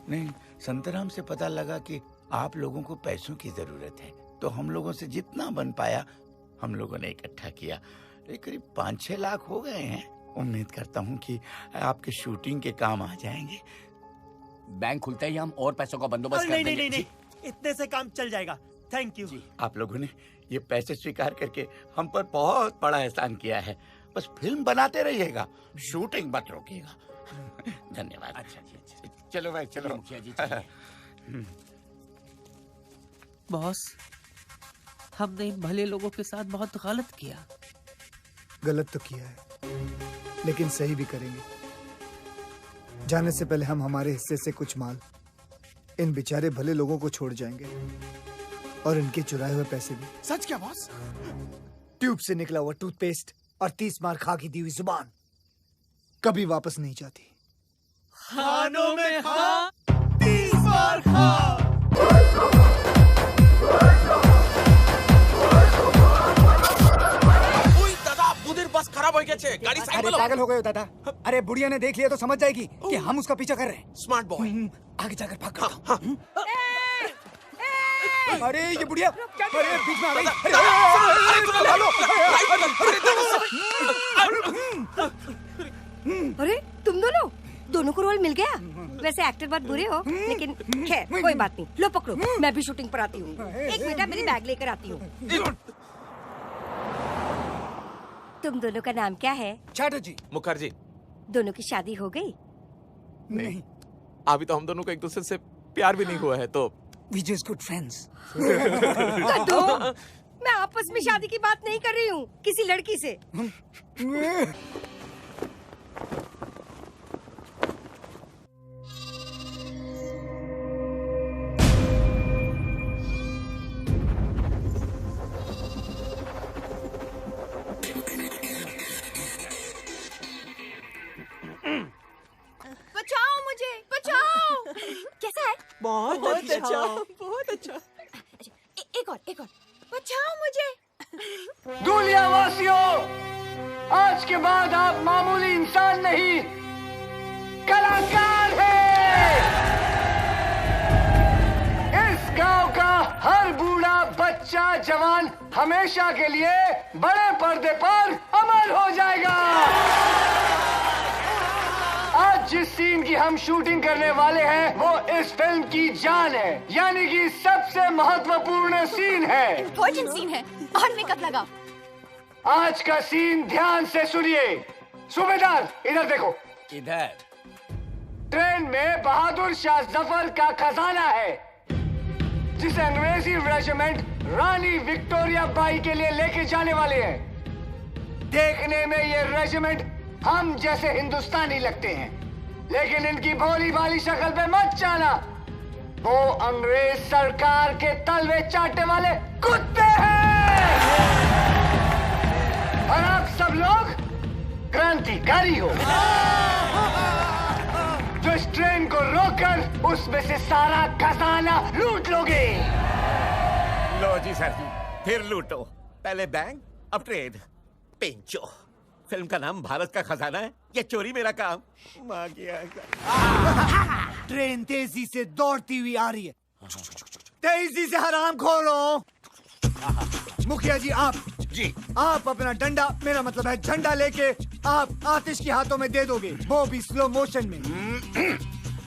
नहीं, संतराम से पता लगा कि आप लोगों को पैसों की जरूरत है, तो हम लोगों से जितना बन पाया हम लोगों ने इकट्ठा किया। करीब 5-6 लाख हो गए हैं। उम्मीद करता हूँ कि आपके शूटिंग के काम आ जाएंगे। बैंक खुलते ही हम और पैसों का बंदोबस्त कर देंगे। नहीं, इतने से काम चल जाएगा। Thank you. आप लोगों ने ये पैसे स्वीकार करके हम पर बहुत बड़ा एहसान किया है। बस फिल्म बनाते रहिएगा, शूटिंग मत रोकिएगा। धन्यवाद। अच्छा जी, अच्छा। चलो भाई चलो। मुखिया जी बॉस, हमने इन भले लोगों के साथ बहुत गलत किया। गलत तो किया है, लेकिन सही भी करेंगे। जाने से पहले हम हमारे हिस्से से कुछ माल इन बेचारे भले लोगों को छोड़ जाएंगे और इनके चुराए हुए पैसे भी। सच क्या बॉस? ट्यूब से निकला हुआ टूथपेस्ट और 30 मार खा की दी हुई जुबान कभी वापस नहीं जाती। खानों में खा, 30 मार खा। बस खराब हो गया छे, गाड़ी साइड में लो। पागल हो गए हो दादा। अरे बुढ़िया ने देख लिया तो समझ जाएगी कि हम उसका पीछा कर रहे हैं। Smart boy. आगे जाकर भाग कर। अरे ये बुढ़िया, अरे बीच में आ गई। अरे तुम दोनों को रोल मिल गया। वैसे एक्टर बहुत बुरे हो, लेकिन खैर कोई बात नहीं। लो पकड़ो, मैं भी शूटिंग पर आती हूँ। एक मिनट, मेरी बैग लेकर आती हूँ। तुम दोनों का नाम क्या है? चैटर्जी। मुखर्जी। दोनों की शादी हो गई? नहीं, अभी तो हम दोनों को एक दूसरे से प्यार भी नहीं हुआ है, तो we just good friends। मैं आपस में शादी की बात नहीं कर रही हूँ, किसी लड़की से। बचाओ मुझे, बचाओ। कैसा है? बहुत अच्छा। एक और बचाओ मुझे। दूलिया वासियों, आज के बाद आप मामूली इंसान नहीं, कलाकार हैं। इस गांव का हर बूढ़ा बच्चा जवान हमेशा के लिए बड़े पर्दे पर अमर हो जाएगा। आज जिस सीन की हम शूटिंग करने वाले हैं वो इस फिल्म की जान है, यानी कि सबसे महत्वपूर्ण सीन है। इम्पोर्टेंट सीन है और मेकअप लगाओ। आज का सीन ध्यान से सुनिए। सूबेदार इधर देखो। इधर ट्रेन में बहादुर शाह जफर का खजाना है, जिसे अंग्रेजी रेजिमेंट रानी विक्टोरिया बाई के लिए लेके जाने वाले हैं। देखने में ये रेजिमेंट हम जैसे हिंदुस्तानी लगते हैं, लेकिन इनकी भोली भाली शक्ल पे मत जाना। वो अंग्रेज सरकार के तलवे चाटने वाले कुत्ते हैं। और आप सब लोग क्रांतिकारी हो, जो इस ट्रेन को रोककर उसमें से सारा खजाना लूट लोगे। लो जी सर जी, फिर लूटो। पहले बैंक, अब ट्रेन। पेंचो, फिल्म का नाम भारत का खजाना है, ये चोरी मेरा काम। माँ की ट्रेन तेजी से दौड़ती हुई आ रही है। तेजी से हराम खोलो। मुखिया जी आप अपना डंडा, मेरा मतलब है झंडा लेके आप आतिश के हाथों में दे दोगे, वो भी स्लो मोशन में।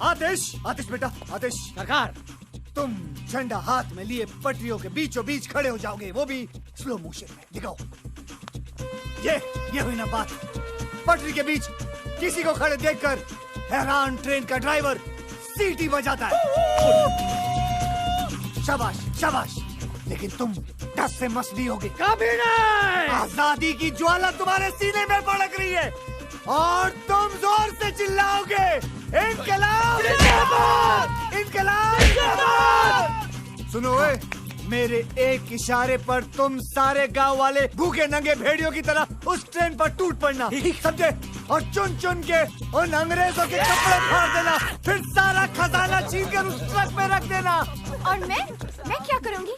आतिश बेटा, आतिश। सरकार, तुम झंडा हाथ में लिए पटरियों के बीचों बीच खड़े हो जाओगे, वो भी स्लो मोशन में। दिखाओ। ये हुई ना बात। पटरी के बीच किसी को खड़े देखकर हैरान ट्रेन का ड्राइवर सीटी बजाता है। शाबाश शाबाश, लेकिन तुम टस से मसली होगे। कभी नहीं। आजादी की ज्वाला तुम्हारे सीने में भड़क रही है और तुम जोर से चिल्लाओगे, इनकलाब जिंदाबाद, इनकलाब जिंदाबाद। सुनो ओए, मेरे एक इशारे पर तुम सारे गांव वाले भूखे नंगे भेड़ियों की तरह उस ट्रेन पर टूट पड़ना, समझे? और चुन चुन के उन अंग्रेजों के कपड़े फाड़ देना, फिर सारा खजाना छीन कर उस ट्रक में रख देना। और मैं क्या करूंगी?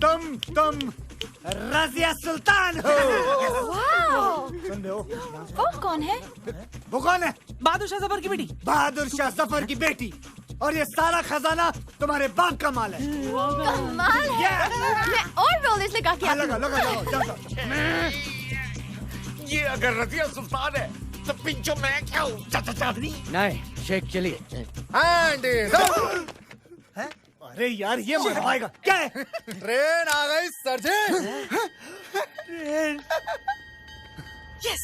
तुम रजिया सुल्तान हो। सुन रहे हो? वो कौन है? वो कौन है? बहादुर शाह जफर की बेटी। बहादुर शाह जफर की बेटी। और ये सारा खजाना तुम्हारे बाप का माल है। कमाल है। मैं और रोलेस लगा के आती हूँ। लगा। ये अगर रजिया सुल्तान है तो पिंचो मैं क्या हूँ? चादरी नहीं, शेख चलिए। अरे यार, ये मर पाएगा क्या है? ट्रेन आ गई सर जी। ट्रेन। यस।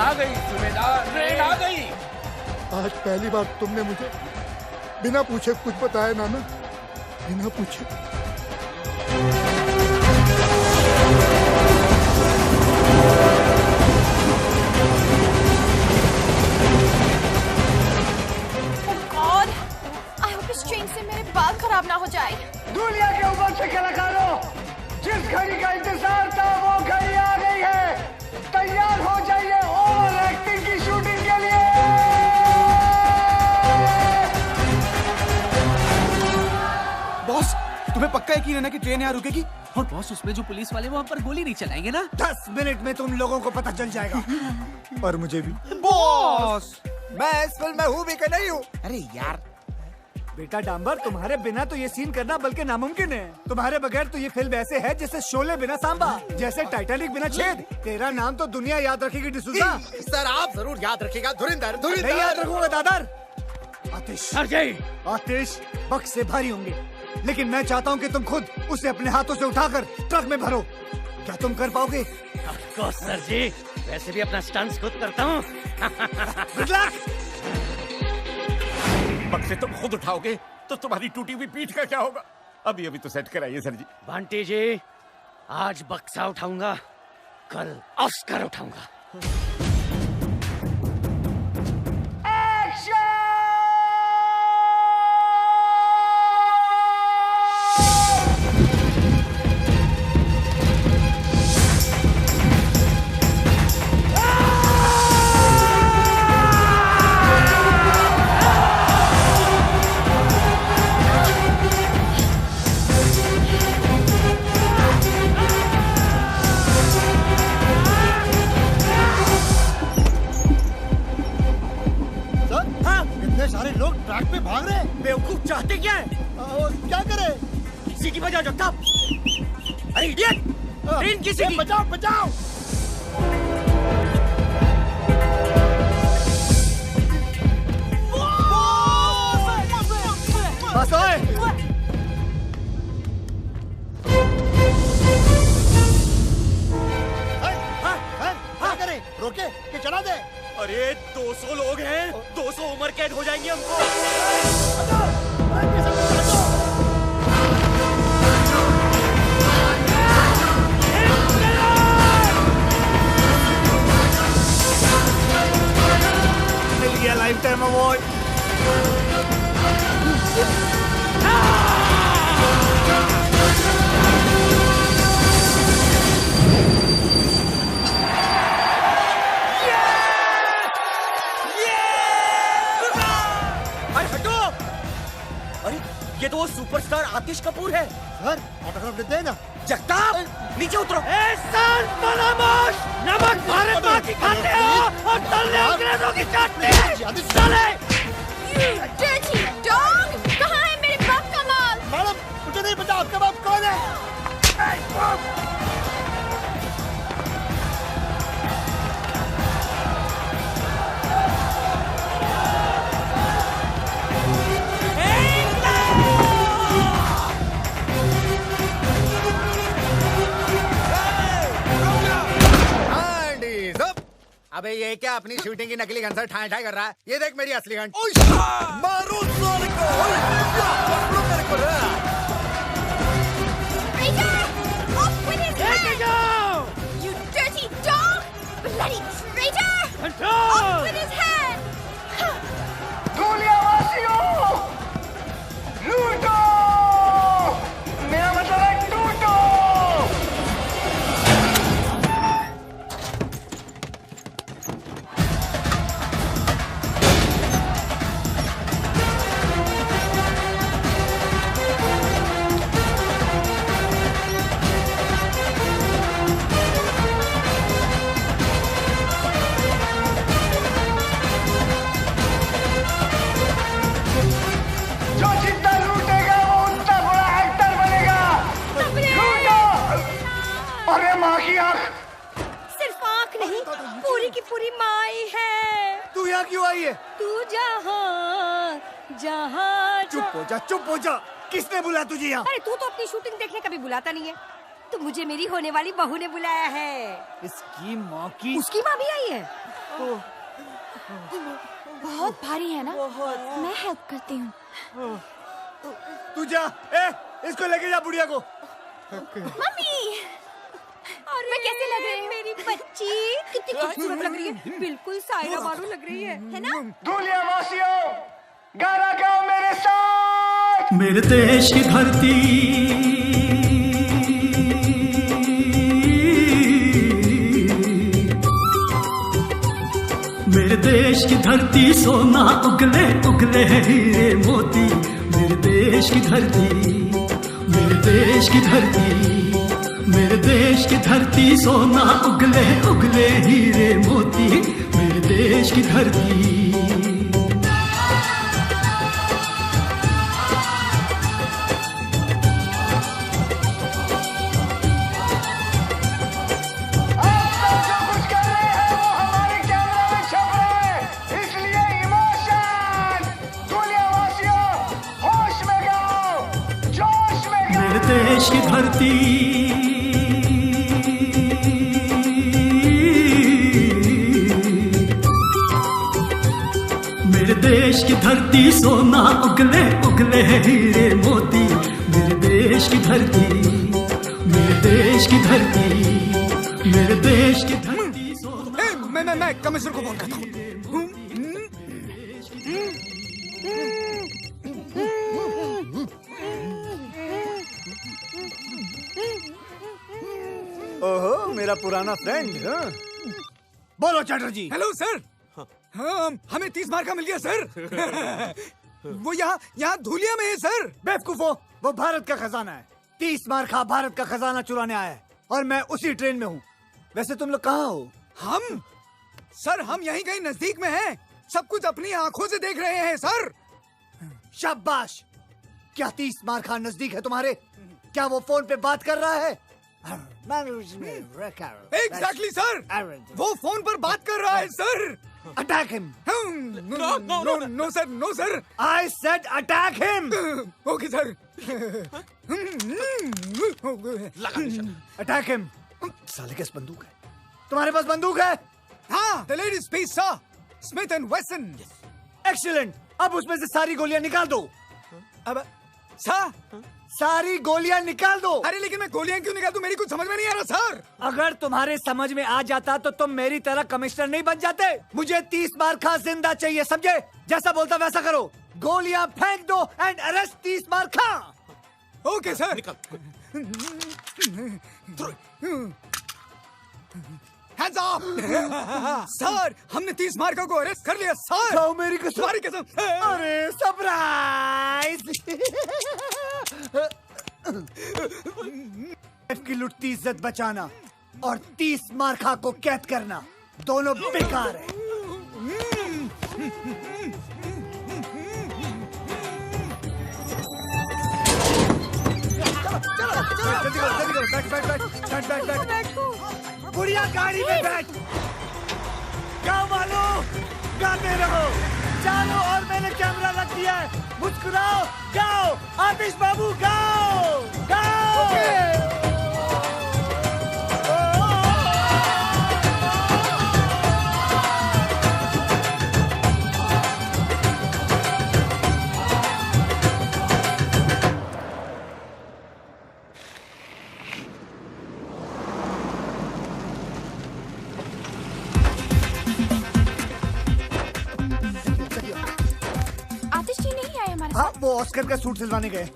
आ गई सूबेदार, ट्रेन आ गई। आज पहली बार तुमने मुझे बिना पूछे कुछ बताया नाना, बिना पूछे। गॉड, आई होप इस ट्रेन से मेरे बाल खराब ना हो जाए। दुनिया के ऊपर से कलाकारों, जिस घड़ी का इंतजार था वो घड़ी आ गई है। तैयार हो जाइए ओवर एक्टिंग की शूटिंग के लिए। बॉस, तुम्हें पक्का यकीन है ना कि ट्रेन यहाँ रुकेगी? और बॉस, उसमें जो पुलिस वाले वहाँ पर गोली नहीं चलाएंगे ना? 10 मिनट में तुम लोगों को पता चल जाएगा। और मुझे भी। बॉस, मैं इस फिल्म में हूँ भी कि नहीं हूँ? अरे यार बेटा डांबर, तुम्हारे बिना तो ये सीन करना बल्कि नामुमकिन है। तुम्हारे बगैर तो ये फिल्म ऐसे है जैसे शोले बिना सांबा, जैसे टाइटैनिक बिना छेद। तेरा नाम तो दुनिया याद रखेगी डिसूजा। सर आप जरूर याद रखिएगा। धुरिंदर। नहीं याद रखूंगा दादर। आतिश, सर जी। आतिश बक्स से भारी होंगे, लेकिन मैं चाहता हूँ कि तुम खुद उसे अपने हाथों से उठाकर ट्रक में भरो। क्या तुम कर पाओगे? सर जी, वैसे भी अपना स्टंट्स खुद करता हूँ। Good luck. बक्से तुम खुद उठाओगे तो तुम्हारी टूटी हुई पीठ का क्या होगा? अभी अभी तो सेट कराइए सर जी। बंटी जी, आज बक्सा उठाऊंगा, कल ऑस्कर उठाऊंगा। इडियट! ट्रेन किसी की! बचाओ बचाओ! बस ओए! क्या करें? रोके कि चला दे? अरे 200 लोग हैं, 200 उम्र कैद हो जाएंगे हमको। मिल गया लाइफ टाइम अवार्ड। अरे हटो! अरे ये तो वो सुपरस्टार आतिश कपूर है। सर ऑटोग्राफ देते हैं ना? जगताप नीचे उतरो। नमक भारत माँ की खाते हो और तलने अंग्रेजों की चाटते। चले! Dirty dog! कहाँ है मेरे बाप का माल? मैडम मुझे नहीं पता आपका बाप कौन है। अबे ये क्या अपनी शूटिंग की नकली गन से ठाई ठाई कर रहा है? ये देख मेरी असली गन। मारो साले को! पकड़ो मेरे को रे! Off with his head! You dirty dog! Bloody traitor! Off with his head! धूलियावासियों! लूटो! मेरा मतलब है टूटो! जो जितना लूटेगा वो उतना बड़ा एक्टर बनेगा। लूटो! अरे माँ की आँख! सिर्फ आँख नहीं, पूरी की पूरी माई है। तू यहाँ क्यों आई है? तू जहाँ जहाँ चुप हो जा। किसने बुलाया तुझे यहाँ? अरे तू तो अपनी शूटिंग देखने कभी बुलाता नहीं है। तो मुझे मेरी होने वाली बहू ने बुलाया है। इसकी माँ की। उसकी माँ भी आई है। बहुत भारी है ना? मैं हेल्प करती हूँ। तू जा, इसको लेके जा बुढ़िया को। मम्मी! और मैं कैसे लग रही हूँ? मेरी बच्ची कितनी खूबसूरत लग रही है। बिल्कुल सायरा बानो लग रही है ना? धूलियावासियों! गाना गाओ मेरे साथ! मेरे देश की धरती मेरे देश की धरती सोना उगले उगले हीरे मोती। मेरे देश की धरती मेरे देश की धरती मेरे देश की धरती सोना उगले उगले हीरे मोती। मेरे देश की धरती देश की धरती मेरे देश की धरती सोना उगले उगले हीरे मोती। मेरे देश की धरती मेरे देश की धरती मेरे देश की धरती सोना। मैं कमिश्नर को फोन करता हूँ। ओहो मेरा पुराना फ्रेंड। बोलो चैटर्जी। Hello sir. हाँ, हमें 30 मार्क का मिल गया सर। वो यहाँ धूलिया में है सर। बेवकूफो, वो भारत का खजाना है। 30 मार्क का भारत का खजाना चुराने आया है और मैं उसी ट्रेन में हूँ। वैसे तुम लोग कहाँ हो? हम सर हम यहीं कहीं नजदीक में हैं। सब कुछ अपनी आंखों से देख रहे हैं सर। शाबाश। क्या 30 मार्क नजदीक है तुम्हारे? क्या वो फोन पे बात कर रहा है? एग्जैक्टली सर, वो फोन पर बात कर रहा है sir. Attack him. No sir, no sir. I said attack him. Okay sir. Attack him. साले के पास बंदूक है। तुम्हारे पास बंदूक है? हाँ, the ladies space sir, Smith and वेसन। एक्सीलेंट। अब उसमें से सारी गोलियां निकाल दो। अब सर, सारी गोलियां निकाल दो। अरे लेकिन मैं गोलियां क्यों निकाल दूं? मेरी कुछ समझ में नहीं आ रहा सर। अगर तुम्हारे समझ में आ जाता तो तुम मेरी तरह कमिश्नर नहीं बन जाते। मुझे 30 मार्का जिंदा चाहिए, समझे? जैसा बोलता वैसा करो। गोलियां फेंक दो एंड अरेस्ट 30 मार्का। Okay sir. Hands up! सर, हमने 30 मार्का को अरेस्ट कर लिया सर। खाओ मेरी कसम। तुम्हारी कसम। अरे सरप्राइज। की लुटती इज्जत बचाना और 30 मार्का को कैद करना दोनों बेकार है। जल्दी करो, बैठ। बुढ़िया गाड़ी में बैठ। गाओ वालों, गाते रहो, चलो। और मैंने कैमरा रख दिया है। मुस्कुराओ, गाओ। आतिश बाबू गाओ, गाओ। हाँ, वो ऑस्कर का सूट सिलवाने गए।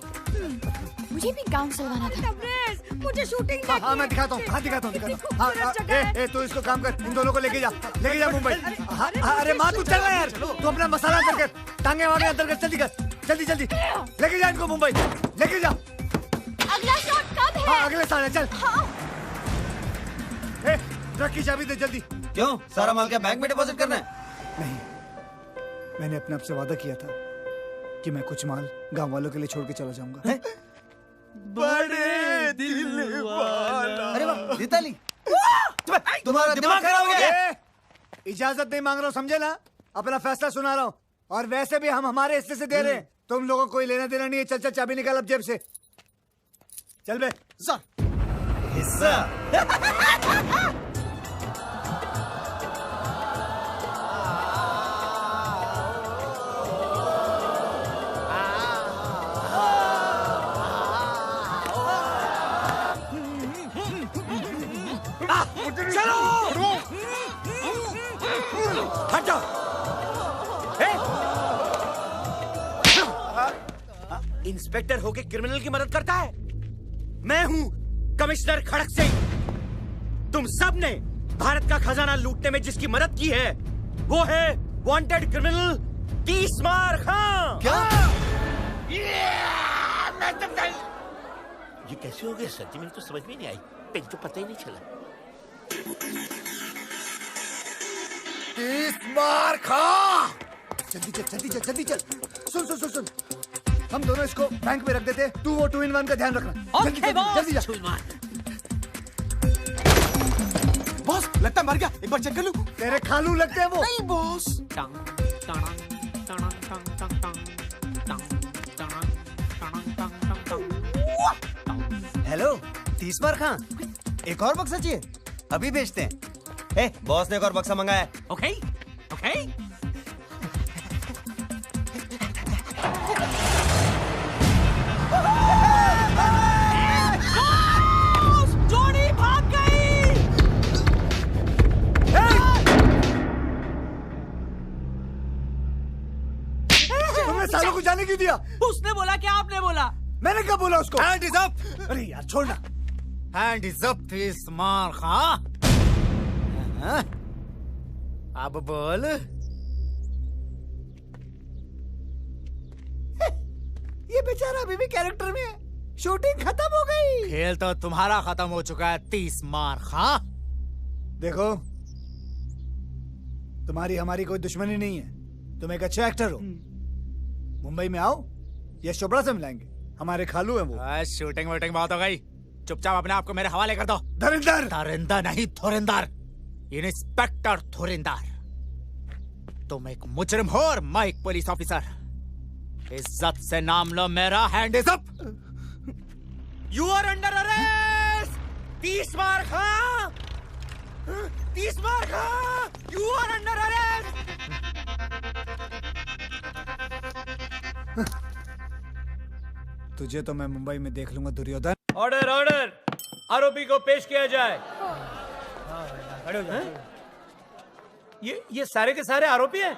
मुझे भी गाउन सिलवाना था। मुझे शूटिंग देखनी है। हाँ, मैं दिखाता हूँ। हाँ, दिखाता हूँ। तू इसको काम कर, इन दोनों को लेके जा मुंबई। अरे माँ, तू चल रहा है यार। तू अपना मसाला अंदर कर, टांगे वागे अंदर कर, जल्दी कर, जल्दी लेके जा इनको मुंबई, लेके जा। अगला शॉट कब है? हाँ, अगले साल है, चल। ट्रक की चाबी दे जल्दी। क्यों, सारा माल क्या बैंक में डिपॉजिट करना है? नहीं, मैंने अपने आप से वादा किया था कि मैं कुछ माल गांव वालों के लिए छोड़ के चला जाऊंगा। बड़े दिल वाला। अरे वाह, दीताली, तुम्हारा दिमाग खराब हो गया। इजाजत नहीं मांग रहा हूँ, समझे ना? अपना फैसला सुना रहा हूँ। और वैसे भी हम हमारे हिस्से से दे रहे हैं, तुम लोगों को कोई लेना देना नहीं है। चल चाबी निकाल अब जेब से। चल बे। हिस्सा। चलो, हट जाओ। इंस्पेक्टर होके क्रिमिनल की मदद करता है? मैं हूं कमिश्नर खड़क सिंह। तुम सब ने भारत का खजाना लूटने में जिसकी मदद की है वो है वांटेड क्रिमिनल 30 मार खां। क्या? ये कैसे हो गया सर जी? मुझे तो समझ में नहीं आई। पेन तो पता ही नहीं चला। 30 मार खा। जल्दी चल। सुन। हम दोनों इसको बैंक में रख देते। तू वो 2-in-1 का ध्यान रखना। जल्दी जा। बॉस, लगता है मर गया। एक बार चेक कर लूं। तेरे खालू लगते हैं वो। नहीं बॉस। हेलो, 30 मार खां, एक और बक्सा चाहिए? अभी भेजते हैं। बॉस ने एक और बक्सा मंगाया है। ओके। जोड़ी भाग गई। तुमने सालों को जाने क्यों दिया? उसने बोला क्या आपने बोला? मैंने कब बोला उसको? Hand is up. अरे यार छोड़ना। हैंड इज अप 30 मार खां। अब बोल। ये बेचारा अभी भी कैरेक्टर में है। शूटिंग खत्म हो गई। खेल तो तुम्हारा खत्म हो चुका है 30 मार खां। देखो, तुम्हारी हमारी कोई दुश्मनी नहीं है। तुम एक अच्छे एक्टर हो। मुंबई में आओ, यश चोपड़ा से मिलाएंगे। हमारे खालू हैं वो। शूटिंग वूटिंग बहुत हो गई। चुपचाप अपने आप को मेरे हवाले कर दो। धुरिंदर। धुरिंदर नहीं, धुरिंदर। इंस्पेक्टर धुरिंदर। तुम एक मुजरिम हो और मैं एक पुलिस ऑफिसर। इज्जत से नाम लो मेरा। Hand is up. You are under arrest. 30 Maar Khan. 30 Maar Khan. You are under arrest. तुझे तो मैं मुंबई में देख लूंगा दुर्योधन। ऑर्डर ऑर्डर, आरोपी को पेश किया जाए। ये सारे के सारे आरोपी हैं?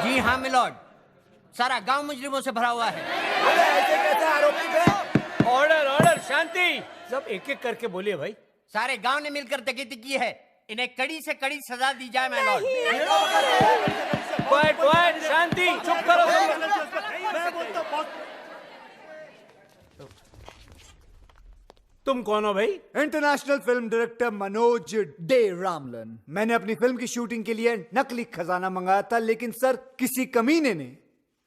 जी हाँ मिलॉर्ड, सारा गांव मुजरिमों से भरा हुआ है। ऐसे कैसे आरोपी थे? ऑर्डर ऑर्डर, शांति। सब एक एक करके बोलिए भाई। सारे गांव ने मिलकर डकैती की है, इन्हें कड़ी से कड़ी सजा दी जाए मिलॉर्ड। क्वाइट क्वाइट, शांति, चुप करो। तुम कौन हो भाई? International film director Manoj De Ramlan. मैंने अपनी फिल्म की शूटिंग के लिए नकली खजाना मंगाया था, लेकिन सर किसी कमीने ने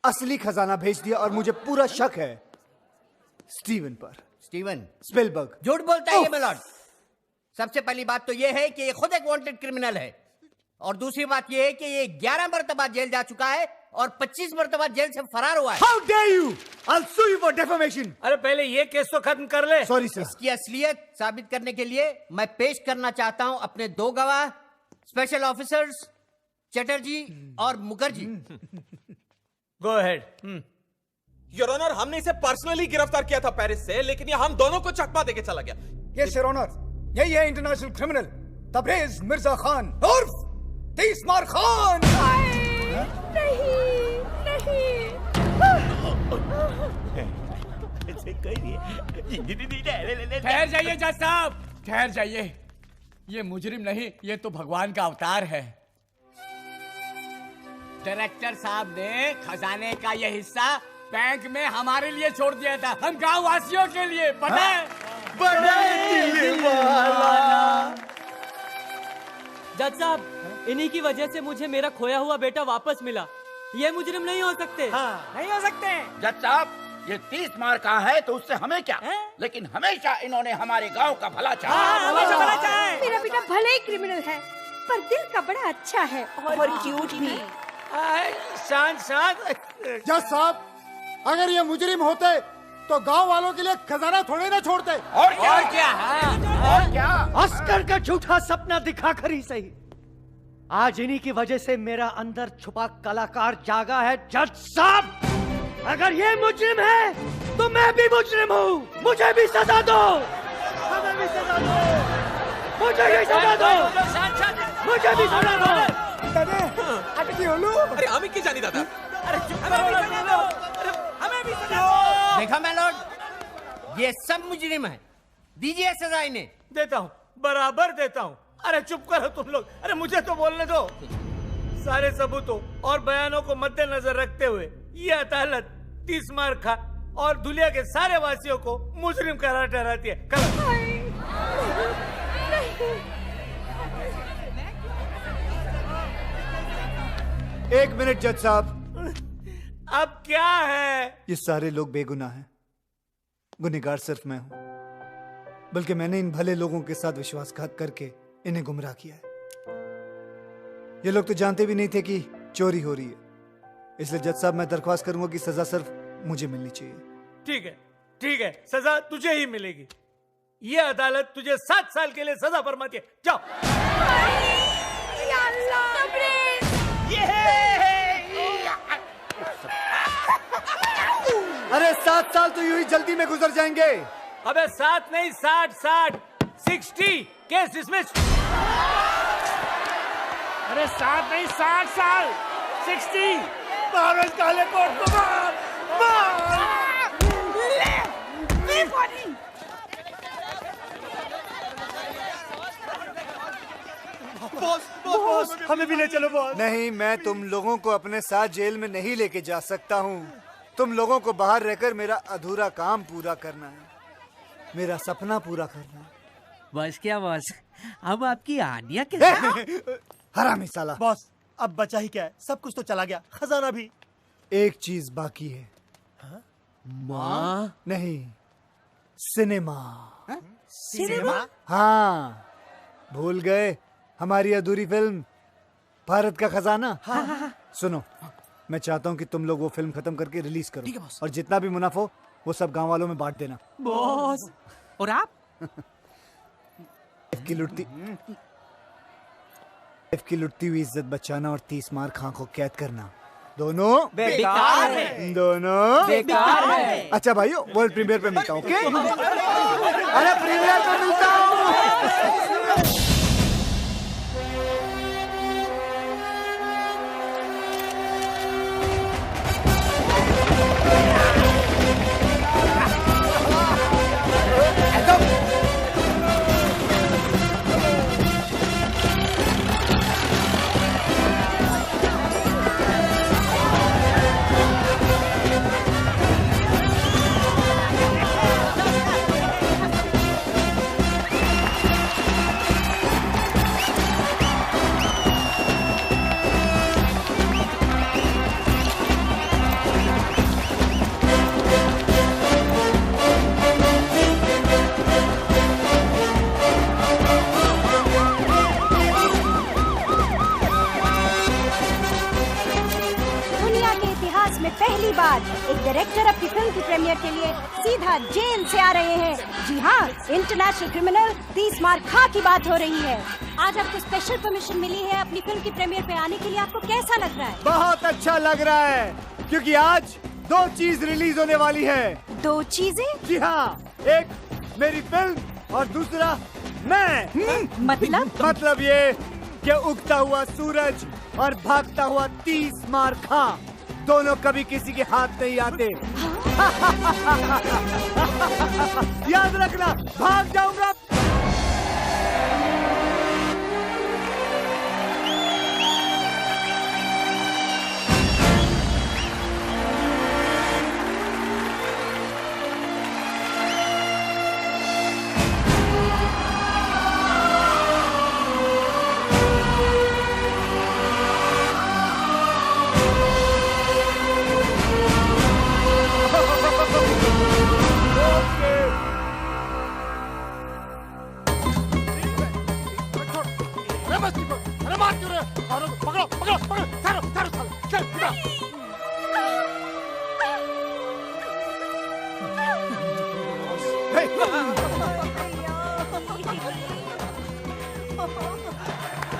असली खजाना भेज दिया और मुझे पूरा शक है स्टीवन पर। Steven Spielberg. झूठ बोलता है ये मिलॉर्ड। सबसे पहली बात तो ये है कि ये खुद एक वांटेड क्रिमिनल है, और दूसरी बात ये है कि ये 11 मरतबा जेल जा चुका है और 25 मरतबा जेल से फरार हुआ है। How dare you? I'll sue you for defamation. अरे पहले ये केस तो खत्म कर ले। Sorry sir. इसकी असलियत साबित करने के लिए मैं पेश करना चाहता हूं अपने 2 गवाह, स्पेशल ऑफिसर्स चटर्जी और Mukherjee. Go ahead. Your honour, हमने इसे पर्सनली गिरफ्तार किया था पेरिस से, लेकिन ये हम दोनों को चकमा देके चला गया। यस योर ऑनर, यही है इंटरनेशनल क्रिमिनल तबरेज मिर्जा खान उर्फ 30 मार खान। ठहर जाइए जज साहब, ठहर जाइए। ये मुजरिम नहीं, ये तो भगवान का अवतार है। डायरेक्टर साहब ने खजाने का ये हिस्सा बैंक में हमारे लिए छोड़ दिया था, हम गांव वासियों के लिए। पता है? जज साहब, इन्हीं की वजह से मुझे मेरा खोया हुआ बेटा वापस मिला। ये मुजरिम नहीं हो सकते। नहीं हो सकते। जज साहब, ये 30 मार का है तो उससे हमें क्या, लेकिन हमेशा इन्होंने हमारे गांव का भला चाहा। मेरा बेटा भले ही क्रिमिनल है, पर दिल का बड़ा अच्छा है और क्यूट भी। शांत शांत। जज साहब, अगर ये मुजरिम होते तो गांव वालों के लिए खजाना थोड़े ना छोड़ते। और क्या? अस्कर का झूठा सपना दिखाकर ही सही, आज इन्हीं की वजह से मेरा अंदर छुपा कलाकार जागा है। जज साहब, अगर ये मुजरिम है तो मैं भी मुजरिम हूँ। मुझे भी सजा दो, मुझे भी सजा दो, मुझे भी सजा दो, मुझे भी सजा दो। अरे हमें की जानी दादा। अरे चुप करो। हमें भी सजा दो। देखा मेलॉर्ड, ये सब मुजरिम है, दीजिए सजा इन्हें। देता हूँ, बराबर देता हूँ। अरे चुप करो तुम लोग। अरे मुझे तो बोलने दो। सारे सबूतों और बयानों को मद्देनजर रखते हुए ये अदालत 30 मार खा और दुनिया के सारे वासियों को मुजरिम करार ठहराती है। एक मिनट जज साहब। अब क्या है? ये सारे लोग बेगुनाह हैं, गुनहगार सिर्फ मैं हूं। बल्कि मैंने इन भले लोगों के साथ विश्वासघात करके इन्हें गुमराह किया है। ये लोग तो जानते भी नहीं थे कि चोरी हो रही है। इसलिए जज साहब, मैं दरख्वास्त करूंगा कि सजा सिर्फ मुझे मिलनी चाहिए। ठीक है, ठीक है, सजा तुझे ही मिलेगी। ये अदालत तुझे 7 साल के लिए सजा फरमाती है। जाओ। अरे 7 साल तो यूं ही जल्दी में गुजर जाएंगे। अबे 7 नहीं, 60 60 केस डिसमिस्ड। अरे 7 नहीं, 60 साल 60। मारो इस काले कोट को, मार बॉस, हमें भी ले चलो बॉस। नहीं, मैं तुम लोगों को अपने साथ जेल में नहीं लेके जा सकता हूँ। तुम लोगों को बाहर रहकर मेरा अधूरा काम पूरा करना है, मेरा सपना पूरा करना है। बस क्या बॉस, अब आपकी आनिया कैसे? हरामी साला। बॉस, अब बचा ही क्या है, सब कुछ तो चला गया, खजाना भी। एक चीज बाकी है। माँ नहीं, सिनेमा। सिनेमा? हाँ, भूल गए हमारी अधूरी फिल्म भारत का खजाना। हाँ। सुनो, मैं चाहता हूँ कि तुम लोग वो फिल्म खत्म करके रिलीज करो और जितना भी मुनाफा हो वो सब गांव वालों में बांट देना। बॉस। और आप? की लुटती हुई इज्जत बचाना और 30 मार खां को कैद करना, दोनों बेकार है। दोनों बेकार है। अच्छा भाइयों, वर्ल्ड प्रीमियर पे मिलता हूँ। ओके, अरे प्रीमियर पे मिलता हूँ। पहली बार एक डायरेक्टर अपनी फिल्म की प्रीमियर के लिए सीधा जेल से आ रहे हैं। जी हाँ, इंटरनेशनल क्रिमिनल 30 मार खां की बात हो रही है। आज आपको स्पेशल परमिशन मिली है अपनी फिल्म की प्रीमियर पे आने के लिए। आपको कैसा लग रहा है? बहुत अच्छा लग रहा है, क्योंकि आज 2 चीज रिलीज होने वाली है। 2 चीजें? जी हाँ, एक मेरी फिल्म और दूसरा मैं। मतलब ये कि उगता हुआ सूरज और भागता हुआ 30 मार खां दोनों कभी किसी के हाथ नहीं आते। याद रखना, भाग जाऊंगा।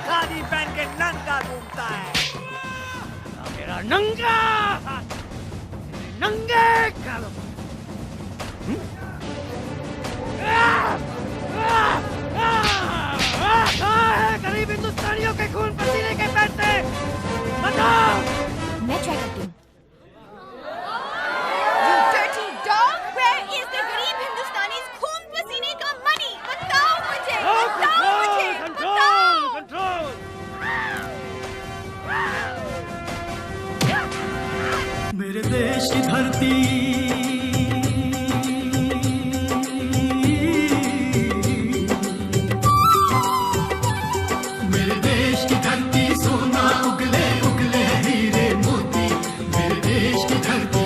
खादी पहन के नंगा घूमता है, मेरा नंगा नंगे कदम। गरीब हिंदुस्तानियों के खून पसीने के पैसे बताओ। मैं ट्राई करती हूँ। You dirty dog, where is the गरीब हिंदुस्तानी's खून पसीने का money? बताओ मुझे, बताओ मुझे, बताओ। कंट्रोल। मेरे देश की धरती सोना उगले उगले हीरे मोती, मेरे देश की धरती।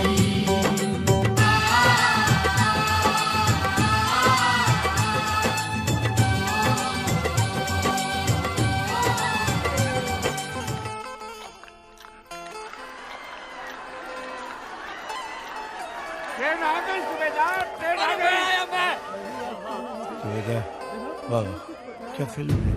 ट्रेन आ गई सुबेदार, ट्रेन आ गई। सुबेदार, वाह क्या फिल्म है।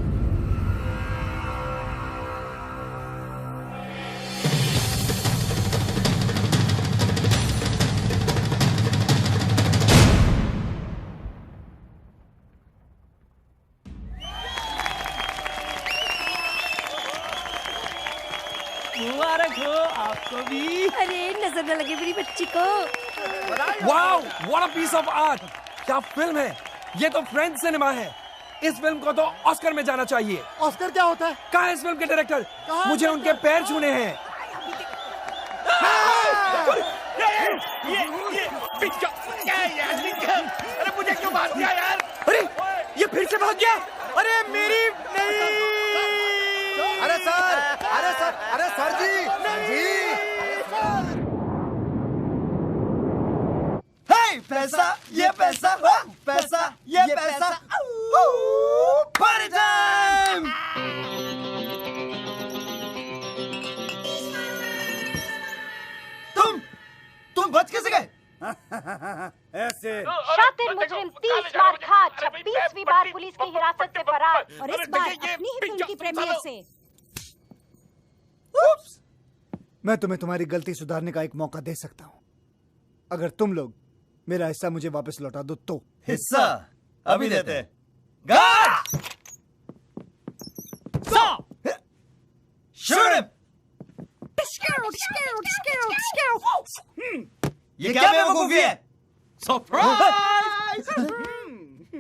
मुबारक हो आपको भी। अरे नजर न लगे मेरी बच्ची को। Wow, what a piece of art. क्या फिल्म है ये, तो फ्रेंच सिनेमा है। इस फिल्म को तो ऑस्कर में जाना चाहिए। ऑस्कर क्या होता है? कहाँ है इस फिल्म के डायरेक्टर? मुझे उनके पैर छूने हैं। अरे मुझे क्यों भाग गया यार? अरे ये फिर से भाग गया। अरे मेरी नहीं। अरे सर, अरे सर, अरे सर जी, जी। पैसा ये पैसा पैसा ये पैसा पार्टी टाइम। तुम बच कैसे गए? ऐसे शातिर मुजरिम 30 मार खा 26वीं बार पुलिस की हिरासत से फरार और इस बार अपनी ही फिल्म की प्रीमियर से। मैं तुम्हें तुम्हारी गलती सुधारने का एक मौका दे सकता हूँ अगर तुम लोग मेरा हिस्सा मुझे वापस लौटा दो तो। हिस्सा अभी देते। ये क्या बेवकूफी है? सरप्राइज!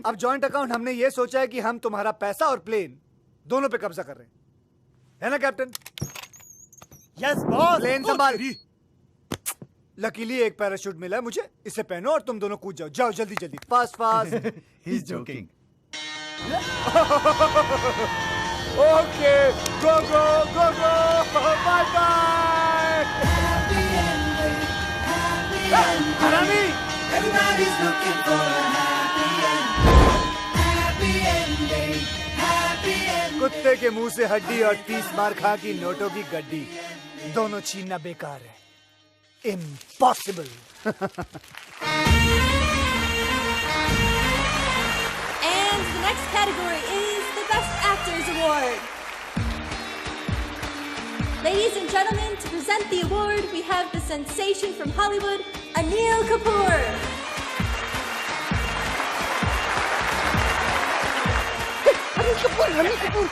अब जॉइंट अकाउंट हमने ये सोचा है कि हम तुम्हारा पैसा और प्लेन दोनों पे कब्जा कर रहे हैं, है ना कैप्टन? Yes boss. प्लेन संभाल। लकीली एक पैराशूट मिला है मुझे, इसे पहनो और तुम दोनों कूद जाओ। जाओ जल्दी जल्दी, fast fast. He is joking. Okay, go go go go, bye bye. हरामी! Everybody's looking for a happy end. Happy ending, happy ending. कुत्ते के मुंह से हड्डी और 30 मार खा की नोटों की गड्डी दोनों छीनना बेकार है। Impossible. And the next category is the Best Actors Award. Ladies and gentlemen, to present the award, we have the sensation from Hollywood, Anil Kapoor. Anil Kapoor.